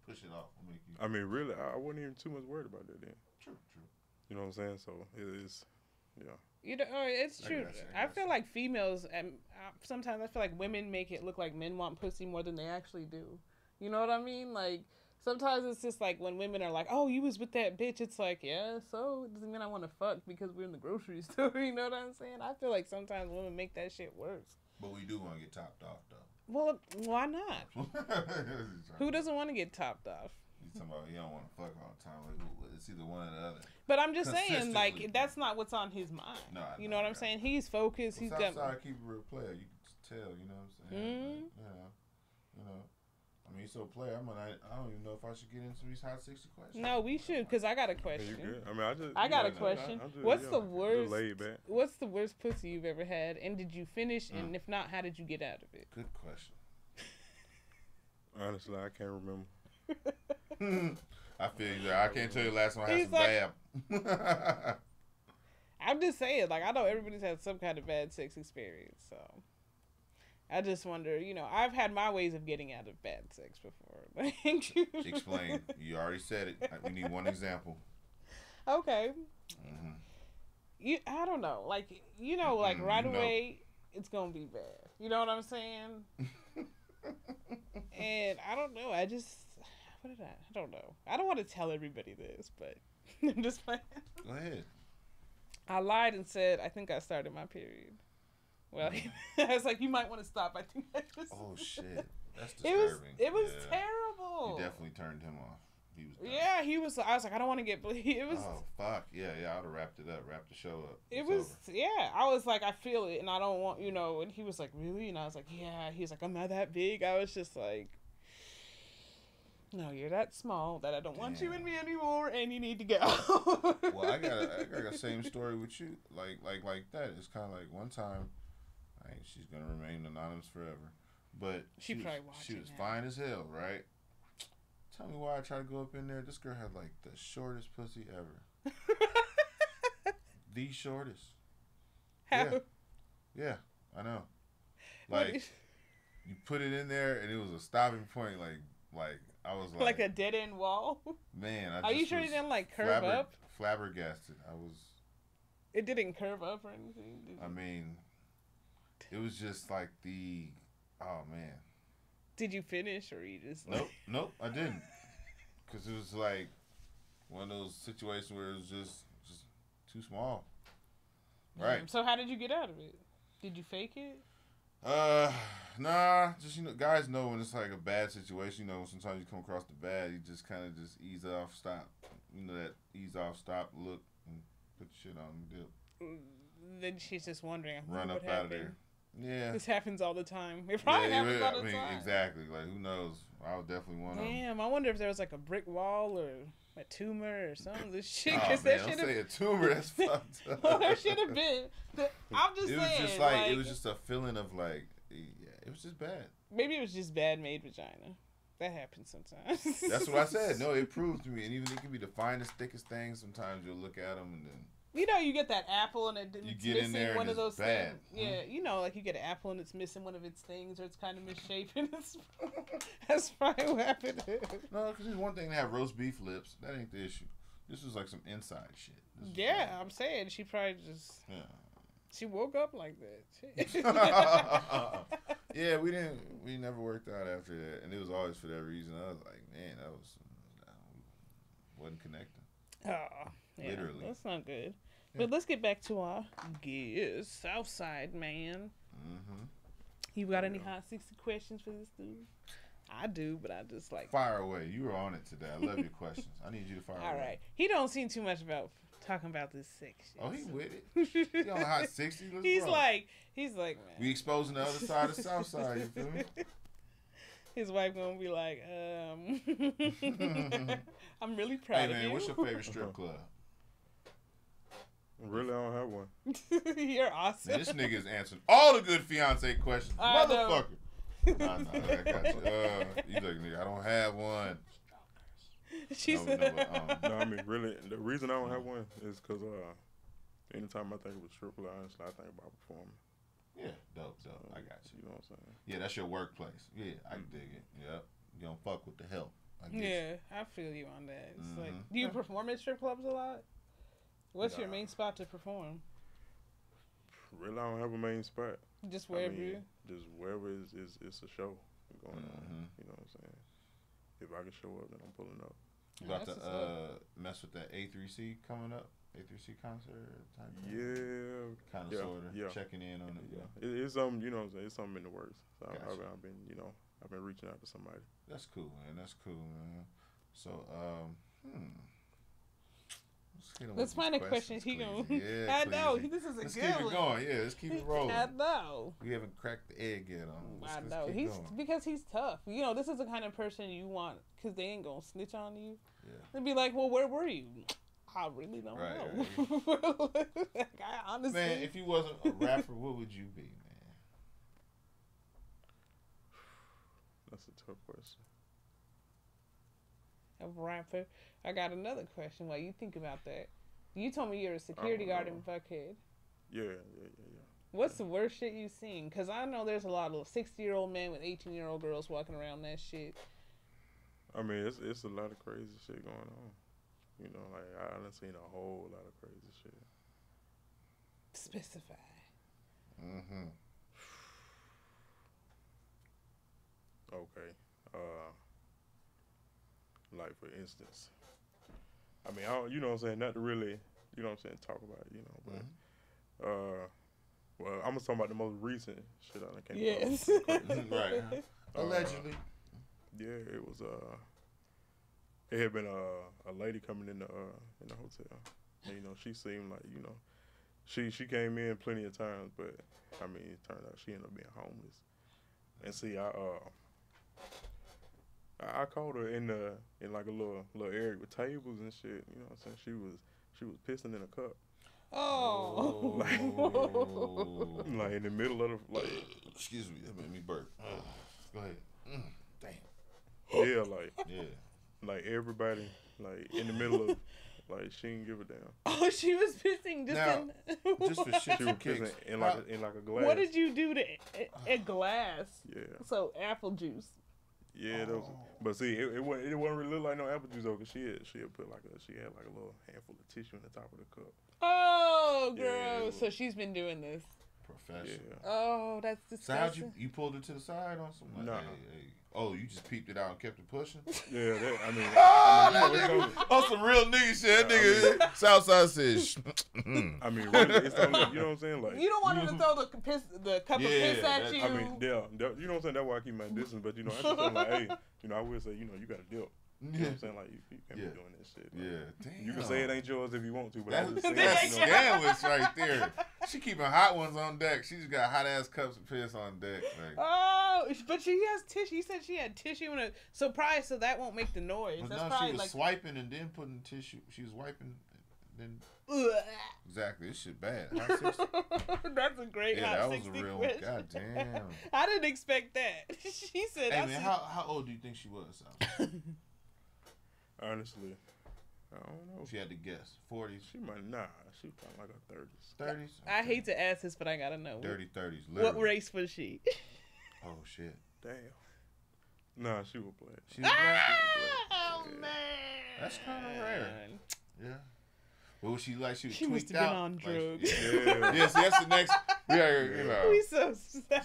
push it off? What make you? I mean, really, I wasn't even too much worried about that then. True. You know what I'm saying? So it is, yeah. You know, it's I true. got you, I I got feel you. like females, and sometimes I feel like women make it look like men want pussy more than they actually do. You know what I mean? Like, sometimes it's just like when women are like, oh, you was with that bitch. It's like, yeah, so it doesn't mean I want to fuck because we're in the grocery store. You know what I'm saying? I feel like sometimes women make that shit worse. But we do want to get topped off, though. Well, why not? Who doesn't want to get topped off? He's talking about he don't want to fuck all the time. Like, it's either one or the other. But I'm just saying, like, Consistently. that's not what's on his mind. No, I you know, know what I'm right. saying? He's focused. Well, He's got. Soufside keep a real player. You can just tell. You know what I'm saying? Mhm. Like, you know. I mean, he's so player. I don't even know if I should get into these hot 60 questions. No, we should, because I got a Hey, question. you good? I mean, I got a I'm question. just, What's the just worst? laid back. What's the worst pussy you've ever had, and did you finish? And if not, how did you get out of it? Good question. Honestly, I can't remember. I feel you. I can't tell you the last time I had He's some like- bad. I'm just saying, like, I know everybody's had some kind of bad sex experience, so I just wonder. You know, I've had my ways of getting out of bad sex before. Explain. You already said it. We need one example. Okay. Mm-hmm. I don't know. Like, you know, like right you know. away, it's gonna be bad. You know what I'm saying? And I don't know. I don't know. I don't want to tell everybody this, but I'm just playing. Go ahead. I lied and said I think I started my period. Well, I was like, you might want to stop. I think I just. Oh shit, that's It was. disturbing. It was Yeah. terrible. You definitely turned him off. He was. Done. Yeah, he was. I was like, I don't want to get bleed. It was. Oh fuck yeah. I'd have wrapped it up, wrapped the show up. It It's was, over. yeah. I was like, I feel it, and I don't want, you know. And he was like, really? And I was like, yeah. He's like, I'm not that big. I was just like, no, you're that small that I don't want you in me anymore, and you need to go. Well, I got a same story with you, like that. It's kind of like one time, she's gonna remain anonymous forever, but She was, probably she watching was that. fine as hell, right? Tell me why I tried to go up in there. This girl had like the shortest pussy ever, the shortest. How? Yeah, I know. What Like is- you put it in there, and it was a stopping point. Like I was like a dead end wall. man. Are you sure it didn't like curve up? Flabbergasted. I was. It didn't curve up or anything. Did I you? mean, it was just like oh man. Did you finish or you just? Like... Nope, I didn't. Because it was like one of those situations where it was just too small. Right. So how did you get out of it? Did you fake it? Nah, just, guys know when it's like a bad situation, sometimes you come across the bad, you just kind of just ease off, stop. That ease off, stop, look, and put the shit on and dip. Then she's just wondering. Run what up out of there. Yeah. This happens all the time. It probably happens all the time. Exactly. Like, who knows? I would definitely want to. Damn, I wonder if there was like a brick wall or a tumor or something. This shit, Oh, because man, that don't should say have. a tumor. That's fucked up. Well, there should have been. I'm just It was saying. just like, it was just a feeling of like, yeah, it was just bad. Maybe it was just bad made vagina. That happens sometimes. That's what I said. No, it proved to me. And even it can be the finest, thickest thing. Sometimes you'll look at them and then. You get that apple and it's get in missing there one and of it's those bad. things. Yeah, like you get an apple and it's missing one of its things or it's kind of misshapen. That's probably what happened. No, because there's one thing to have roast beef lips. That ain't the issue. This was like some inside shit. Yeah, I'm saying she probably just. Yeah. She woke up like that. Yeah, we never worked out after that, and it was always for that reason. I was like, man, wasn't connecting. Oh, yeah, Literally. that's not good. Yeah. But let's get back to our guest, Soufside man. Mm-hmm. You got any hot 60 questions for this dude? I do, but I just like. Fire away. You were on it today. I love your questions. I need you to fire away. All right. He don't seem too much about talking about this sex shit. Oh, he with it. He on hot 60. Let's he's roll. He's like, man. We exposing the other side of Southside. You feel me? His wife gonna be like, I'm really proud Hey man, of you. what's your favorite strip club? Really, I don't have one. You're awesome. Man, this nigga is answering all the good fiance questions, I know. motherfucker. Nah, I got you. He's like, nigga, I don't have one. She No, said, No, I mean, really, the reason I don't have one is because anytime I think of a strip club, honestly, I think about performing. Yeah, dope. I got you. You know what I'm saying? Yeah, that's your workplace. Yeah, I dig it. Yep. You don't fuck with the help. I get yeah, I feel you on that. It's like, Mhm. do you perform at strip clubs a lot? What's your Nah. main spot to perform? Really, I don't have a main spot. Just wherever I mean, you. just wherever is a show going on. Mhm. You know what I'm saying? If I can show up, then I'm pulling up. You about That's to what's mess with that A3C coming up? A3C concert type thing? Yeah, Kind of, yeah, sort of. yeah. Checking in on it. yeah. It's something, you know what I'm saying? It's something in the works. So Gotcha. I've been, I've been reaching out to somebody. That's cool, man. That's cool, man. So, Let's find a question. He gonna. Yeah, I know. Clevezy. This is a Let's good keep it one. going. Yeah, let's keep it rolling. I know. We haven't cracked the egg yet on him. I Let's know. keep He's going. because he's tough. You know, this is the kind of person you want because they ain't gonna snitch on you. Yeah. They'd be like, "Well, where were you?" I really don't know. Like, I honestly. Man, if you wasn't a rapper, what would you be, man? That's a tough question. A rapper. I got another question while you think about that. You told me you're a security guard in Buckhead. Yeah. What's the worst shit you've seen? Because I know there's a lot of 60-year-old men with 18-year-old girls walking around that shit. I mean, it's a lot of crazy shit going on. You know, like, I done seen a whole lot of crazy shit. Specify. Mm-hmm. Okay. Like, for instance, I mean, I don't, you know what I'm saying, not to really, you know what I'm saying, talk about it, you know, but, well, I'm gonna talk about the most recent shit I done came Yes. across. Right. Allegedly. Yeah, it was, it had been a lady coming in the hotel, and, you know, she seemed like, you know, she came in plenty of times, but, I mean, it turned out she ended up being homeless. And see, I caught her in like a little area with tables and shit. You know what I'm saying? She was pissing in a cup. Oh. Like in the middle of the like. Excuse me, that made me burp. Go ahead. Damn. Yeah, like Yeah. like everybody like in the middle of like she didn't give a damn. Oh, she was pissing just Now, in. Just for shit She was and kicks. pissing in like a glass. What did you do to a glass? Yeah, So apple juice. yeah. That was, but see, it wasn't really look like no apple juice though, cause she had put she had like a little handful of tissue in the top of the cup. Oh, Yeah, gross. it So was- she's been doing this. Professional. Yeah. Oh, that's So how'd disgusting. you pulled it to the side on something? Like, Nah. hey. Oh, you just peeped it out and kept it pushing? Yeah, that, I mean, On some real nigga shit. That nigga Southside says. I mean, really, it's only, you know what I'm saying? Like, You don't want her to throw the cup of piss Yeah, at that- you. I mean, yeah, you know what I'm saying? That's why I keep my distance. But, you know, I just feel like, hey, you know, I will say, you know, you got to dip. You know what I'm saying? Like, you can't Yeah. be doing this shit. Like, Yeah, damn. you can say it ain't yours if you want to, but I That's, just say, that's you know, scandalous right there. She keeping hot ones on deck. She just got hot ass cups of piss on deck. Like, Oh, but she has tissue. You said she had tissue in a surprise, so that won't make the noise. but That's no, probably she was like. swiping and then putting tissue. She was wiping, then Ugh. exactly. This shit bad. Hot 60. That's a great Yeah, hot that was 60 a real. question. God damn. I didn't expect that. She said, Hey I man, see- how old do you think she was? Sal? honestly, I don't know. She had to guess. 40s, She might, she was probably like her 30s. 30s. I hate to ask this, but I gotta know. Dirty 30s. What Literally. race was she? Oh shit. Damn. Nah, she was black. She was black. Oh Yeah. man, That's kinda rare. Yeah. What was she like? She was She must tweaked have been out. on Like, drugs. Yeah. yeah, see, that's the next. Yeah, you know. We so sad.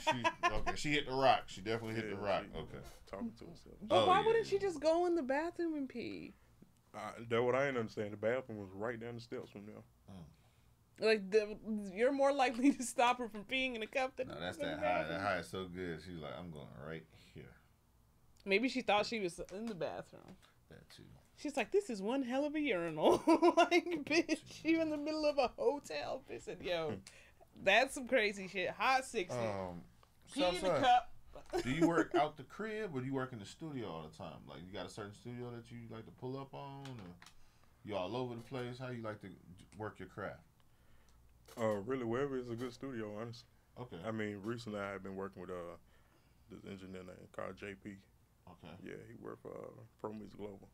She hit the rock. She definitely hit the rock. she Okay. Talking to herself. But Oh, why yeah, wouldn't yeah. she just go in the bathroom and pee? That's what I didn't understand. The bathroom was right down the steps from there. Like you're more likely to stop her from peeing in a cup than No, that's than that the high. bathroom. That high is so good. She's like, I'm going right here. Maybe she thought she was in the bathroom. That too. She's like, this is one hell of a urinal. Like, bitch, you in the middle of a hotel. Bitch said, yo, that's some crazy shit. Hot 60. Pee in the Soufside, cup. do you work out the crib or do you work in the studio all the time? Like, you got a certain studio that you like to pull up on, or you all over the place? How you like to work your craft? Really, wherever is a good studio, honestly. Okay. I mean, recently I have been working with this engineer named called JP. Okay. Yeah, he worked for Pro Music Global.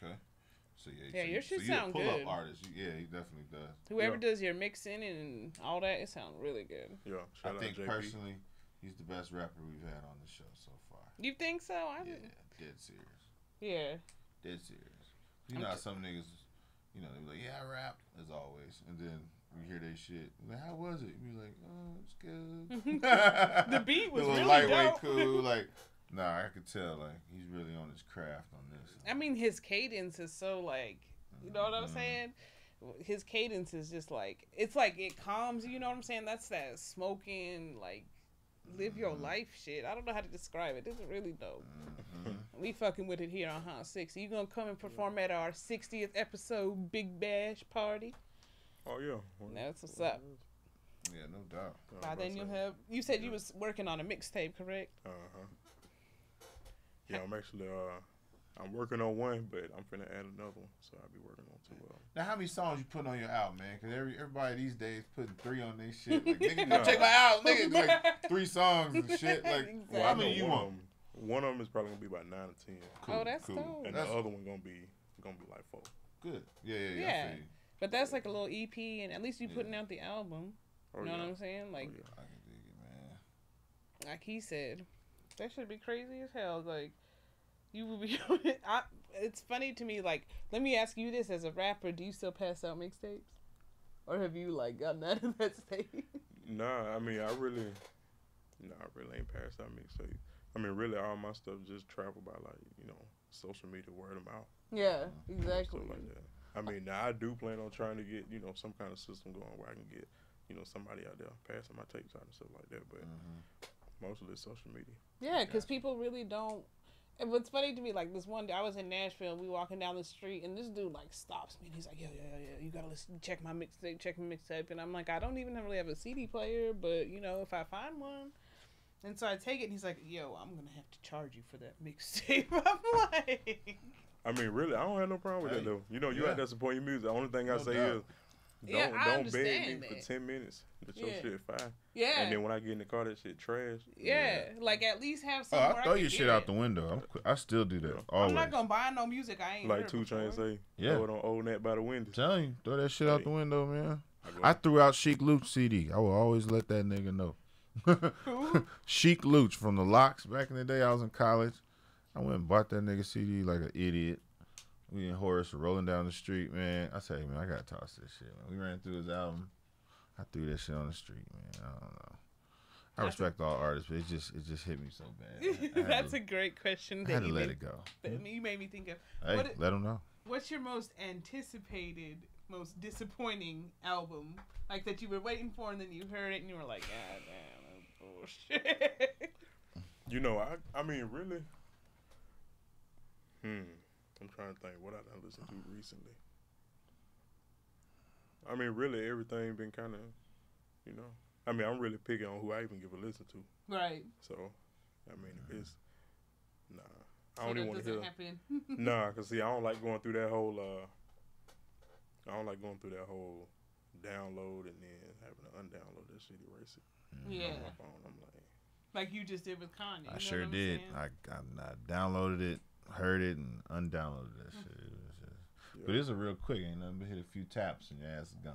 Okay. So Your shit so sound you're a good. pull-up artist. Yeah, he definitely does. Whoever does your mixing and all that, it sounds really good. Yeah, I shout out think JP. personally, he's the best rapper we've had on the show so far. You think so? Yeah, dead serious. Yeah. Dead serious. You know how some niggas, they be like, yeah, I rap, as always. And then we hear they shit. Like, how was it? You be like, oh, it's good. The beat was a little really lightweight, dope. cool. Like, nah, I could tell, like, he's really on his craft on this. I mean, his cadence is so, like, you know what I'm saying? His cadence is just, like, it's like it calms you, you know what I'm saying? That's that smoking, like, live your life shit. I don't know how to describe it. This is really dope. We fucking with it here on Hot 60. You gonna come and perform at our 60th episode Big Bash party? Oh, yeah. That's what's up. Yeah, no doubt. By then you'll have, you said you was working on a mixtape, correct? Yeah, I'm actually, I'm working on one, but I'm finna add another one, so I'll be working on two. Now, how many songs you putting on your album, man? Because everybody these days putting 3 on their shit. Like, nigga, go check my album, nigga. Like, 3 songs and shit. Like, Exactly. how many you want? One of them is probably gonna be about 9 or 10. Cool, that's dope. And the other one gonna be like 4. Good. Yeah. I feel you. But that's like a little EP, and at least you putting out the album. You know what I'm saying? Like, I can dig it, man. like he said, that should be crazy as hell. Like, you would be. It's funny to me. Like, let me ask you this: as a rapper, do you still pass out mixtapes, or have you like gotten out of that stage? Nah, I mean, I really ain't passed out mixtape. I mean, really, all my stuff just travel by like social media, word of mouth. Yeah, exactly. Stuff like that. I mean, now I do plan on trying to get some kind of system going where I can get somebody out there passing my tapes out and stuff like that. But mostly it's social media. Yeah, because people really don't. And what's funny to me, like this one day I was in Nashville and we walking down the street and this dude like stops me and he's like, yeah, you gotta listen, check my mixtape, and I'm like, I don't even really have a CD player, but if I find one. And so I take it and he's like, yo, I'm gonna have to charge you for that mixtape. I'm like, I mean, really, I don't have no problem with that though. You out there supporting your music. The only thing I say is don't beg me for 10 minutes. That your shit fire. Yeah. And then when I get in the car, that shit trash. Yeah. Like at least have some. I throw your shit out the window. I still do that. Always. I'm not gonna buy no music I ain't like heard 2 Chainz say. Yeah. Throw it on old Nat by the window. Telling you, throw that shit out the window, man. I threw out Sheik Luch CD. I will always let that nigga know. Who? Sheik Luch from the Locks back in the day. I was in college. I went and bought that nigga CD like an idiot. We and Horace were rolling down the street, man. I tell you, man, I gotta toss this shit, man. We ran through his album. I threw that shit on the street, man. I don't know. I respect all artists, but it just hit me so bad. That's a great question. I had to let it go. You made me think of. Hey, let them know. What's your most anticipated, most disappointing album? Like that you were waiting for and then you heard it and you were like, God damn, that's bullshit. I mean, really. I'm trying to think what I done listened to recently. I mean, really, everything been kind of, I mean, I'm really picking on who I even give a listen to. Right. So, I mean, if it's, I don't even want to hear. Happen. Nah, cause see, I don't like going through that whole, download and then having to undownload that shit, erase it. Yeah. On my phone, I'm like you just did with Kanye. I sure did. I downloaded it, heard it, and undownloaded that shit. But it's a real quick. Ain't nothing but hit a few taps and your ass is gone.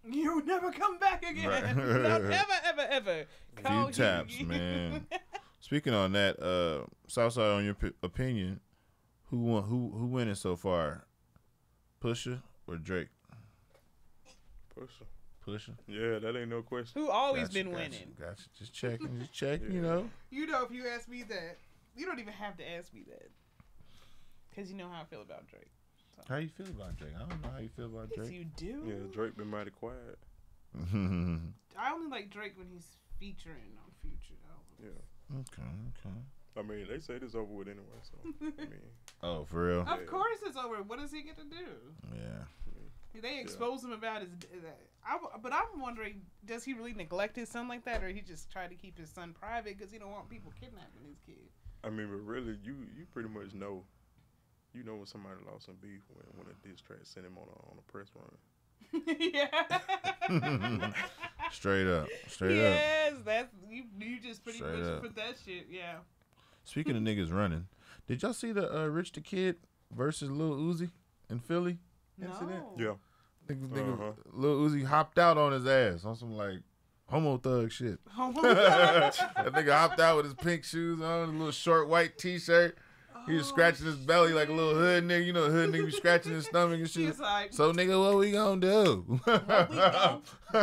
You never come back again. Right. Not ever. Few taps, man. Speaking on that, Southside, on your opinion, who winning so far? Pusha or Drake? Pusha. Yeah, that ain't no question. Who always been winning? Gotcha. Just checking. Yeah. If you ask me that, you don't even have to ask me that, because you know how I feel about Drake. So. How you feel about Drake? I don't know how you feel about Drake. Yes, you do. Yeah, Drake been mighty quiet. I only like Drake when he's featuring on Future albums. Okay. I mean, they said it's over with anyway. So I mean, Oh, for real? Of course it's over. What does he get to do? Yeah. They expose him about his. But I'm wondering, does he really neglect his son like that, or he just try to keep his son private because he don't want people kidnapping his kid? I mean, but really, you pretty much know. You know when somebody lost some beef when a diss track sent him on a press run. Yeah. Straight up. Yes, that's you just pretty Straight much up. put that shit. Yeah. Speaking of niggas running, did y'all see the Rich the Kid versus Lil Uzi in Philly incident? No. Yeah. Nigga, Lil Uzi hopped out on his ass on some like homo thug shit. That nigga hopped out with his pink shoes on, a little short white t-shirt. He was scratching his belly like a little hood nigga. You know, hood nigga be scratching his stomach and shit. He's like, So nigga, what we gonna do? what we gonna do?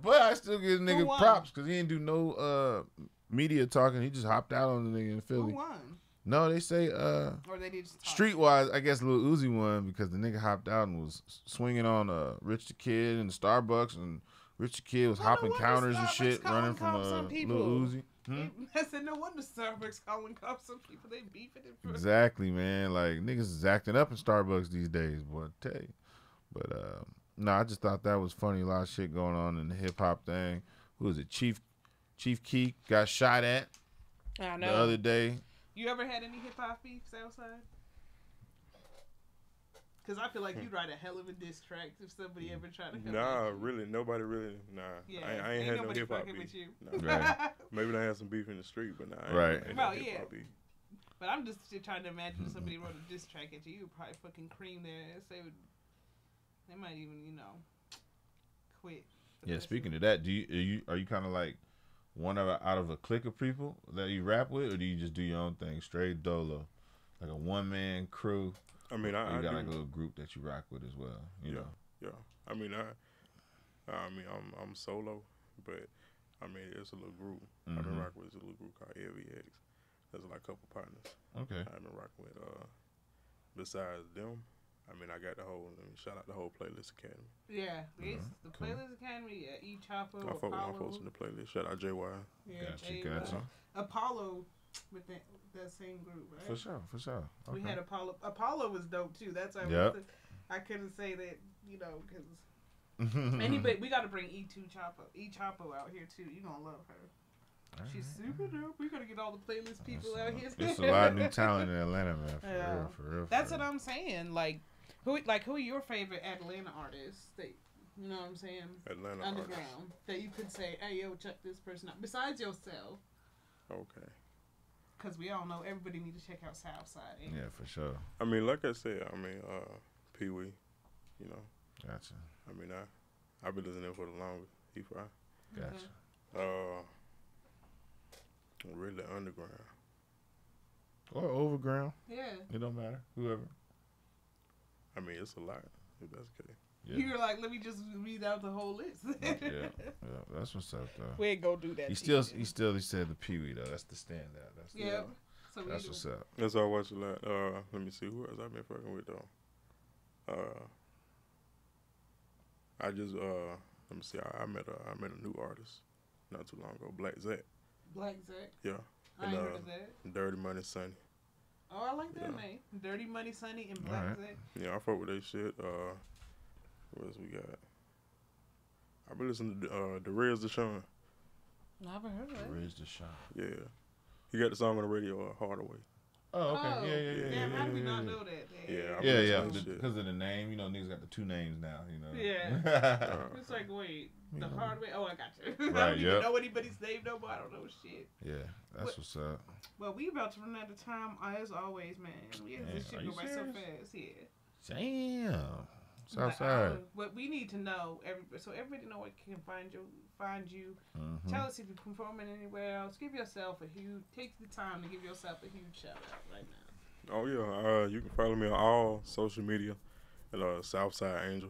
but I still give nigga won? props because he didn't do no media talking. He just hopped out on the nigga in Who Philly. won? No, they say Or they did just talk? streetwise, I guess Lil Uzi won because the nigga hopped out and was swinging on Rich the Kid in the Starbucks, and Rich the Kid was Well, no hopping wonder counters and Starbucks shit, running from calling some people. Lil Uzi. I said, no wonder Starbucks calling cops some people. They beefing it for. Exactly, man. Like niggas is acting up in Starbucks these days, boy. I tell you. But no, I just thought that was funny. A lot of shit going on in the hip hop thing. Who was it? Chief Keef got shot at I the know. other day. You ever had any hip hop beef, Soufside? Because I feel like you'd write a hell of a diss track if somebody ever tried to come Nah, at you. really, nobody really. Nah, Yeah, I ain't had no nobody hip hop fucking beef. with you. Nah. Right. Maybe they had some beef in the street, but nah, Right. ain't Well, no hip yeah. hop beef. But I'm just trying to imagine if somebody wrote a diss track at you, you would probably fucking cream their ass. They might even, quit. Yeah. Speaking of that, are you kind of like one out of a clique of people that you rap with, or do you just do your own thing, straight dolo, like a one man crew? I mean, Or I you got do, like a little group that you rock with as well. You know. Yeah. I mean, I'm solo, but I mean, it's a little group. I've been rocking with a little group called LVX. There's like a couple partners. Okay. I've been rocking with. Besides them, I mean, I got the whole. Shout out the whole Playlist Academy. Yeah, it's the Playlist Academy, Chopper, I fuck with my folks in the playlist. Shout out JY. Yeah, Gotcha. Apollo with that same group, right? For sure. We Okay. had Apollo. Apollo was dope too. That's why I couldn't say that, because anybody, we got to bring Chapo out here too. You gonna love her. She's super dope. We gotta get all the playlist people out here. There's a lot of new talent in Atlanta, man. For real. That's what I'm saying. Who are your favorite Atlanta artists? You know what I'm saying? Atlanta Underground artists. that you could say, hey, yo, check this person out. Besides yourself. Okay. Because we all know everybody need to check out Soufside Angels. Yeah, for sure. I mean, like I said, Pee Wee, Gotcha. I mean, I've been listening to him for the longest. He fine. Gotcha. Really underground. Or overground. Yeah. It don't matter. Whoever. I mean, it's a lot. If that's okay. Yeah. You were like, let me just read out the whole list. yeah. That's what's up, though. We ain't gonna do that. He said the Pee Wee though. That's the standout. That's So that's what's up. That's all I watch a lot. Let me see who else I've been fucking with though. I just let me see. I met a new artist not too long ago, Black Zach. Black Zach. Yeah. I ain't heard of that. Dirty Money Sunny. Oh, I like that name. Dirty Money Sunny and Black Zach. Yeah, I fuck with that shit. What else we got? I've been listening to Derez Deshaun. Never heard of that. Where's the shot? Yeah. He got the song on the radio, Hardaway. Oh, okay. Yeah. Damn, how did we not know that? Yeah. Because of the name, niggas got the two names now. Yeah. It's like, wait, the hard way. Oh, I got you. Right. I don't even know anybody's name no more. I don't know shit. Yeah, that's what's up. Well, we about to run out of time as always, man. This shit go by so fast. Yeah. Damn. Southside. What we need to know, so everybody know where can find you. Tell us if you're performing anywhere else. Take the time to give yourself a huge shout out right now. Oh yeah, you can follow me on all social media at Soufside Angel.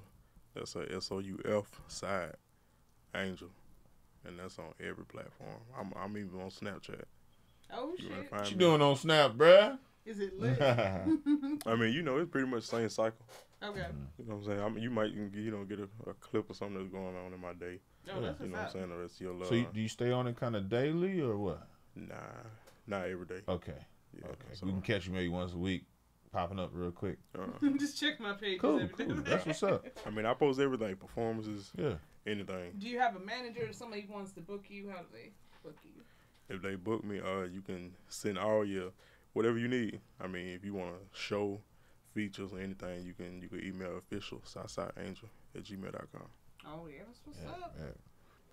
That's a SOUF side Angel, and that's on every platform. I'm even on Snapchat. Oh shit! What you doing on Snap, bruh? Is it lit? I mean, it's pretty much the same cycle. Okay. You know what I'm saying? I mean, you might get a clip or something that's going on in my day. Oh, that's You know what I'm saying? The rest of your love. So do you stay on it kind of daily or what? Nah, not every day. Okay. Yeah, Okay. so, We can catch you maybe once a week, popping up real quick. Just check my page. Cool. That's what's up. I mean, I post everything, performances, anything. Do you have a manager or somebody who wants to book you? How do they book you? If they book me, you can send all your whatever you need. I mean, if you want to show features or anything, you can email official SouthsideAngel@gmail.com. Oh yeah, that's what's up. Yeah.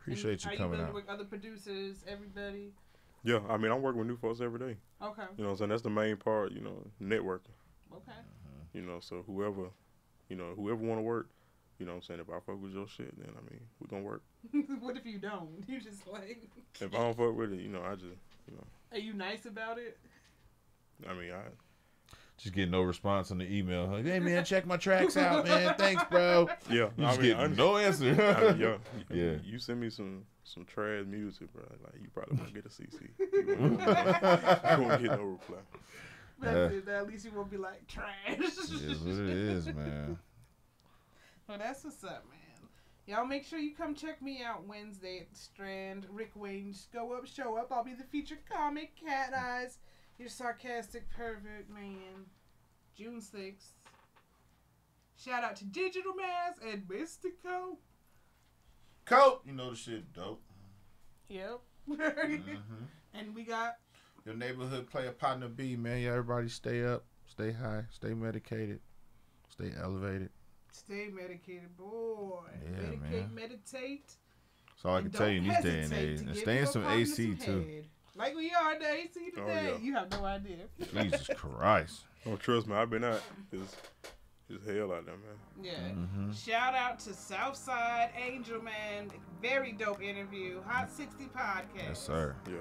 Appreciate you coming out. Are you with other producers? Everybody? Yeah, I mean, I'm working with new folks every day. Okay. You know what I'm saying? That's the main part. You know, networking. Okay. You know, so whoever want to work. You know what I'm saying? If I fuck with your shit, then, I mean, we're going to work. What if you don't? You just like... If I don't fuck with it, I just, Are you nice about it? I mean, Just getting no response on the email. Like, hey, man, check my tracks out, man. Thanks, bro. Yeah. You just get no answer. Yeah. You send me some trash music, bro. Like, you probably won't get a CC. You won't get no reply. That's it. At least you won't be like, trash. It is what it is, man. Well, that's what's up, man. Y'all make sure you come check me out Wednesday at the Strand. Rick Wayne, just go up, show up. I'll be the featured comic, Cat Eyes, your sarcastic pervert man. June 6th. Shout out to Digital Mask and Mystico. Coat. You know the shit dope. Yep. Mm-hmm. And we got... Your neighborhood player partner B, man. Yeah, everybody stay up, stay high, stay medicated, stay elevated. Stay medicated, boy. Yeah, Medicate, man. meditate. That's all I can tell you in these day and age. And stay in some AC, too. Like we are in the AC today. Yeah. You have no idea. Jesus Christ. Oh, trust me, I've been out. It's hell out there, man. Yeah. Mm-hmm. Shout out to Soufside Angel, man. Very dope interview. Hot 60 podcast. Yes, sir. Yeah.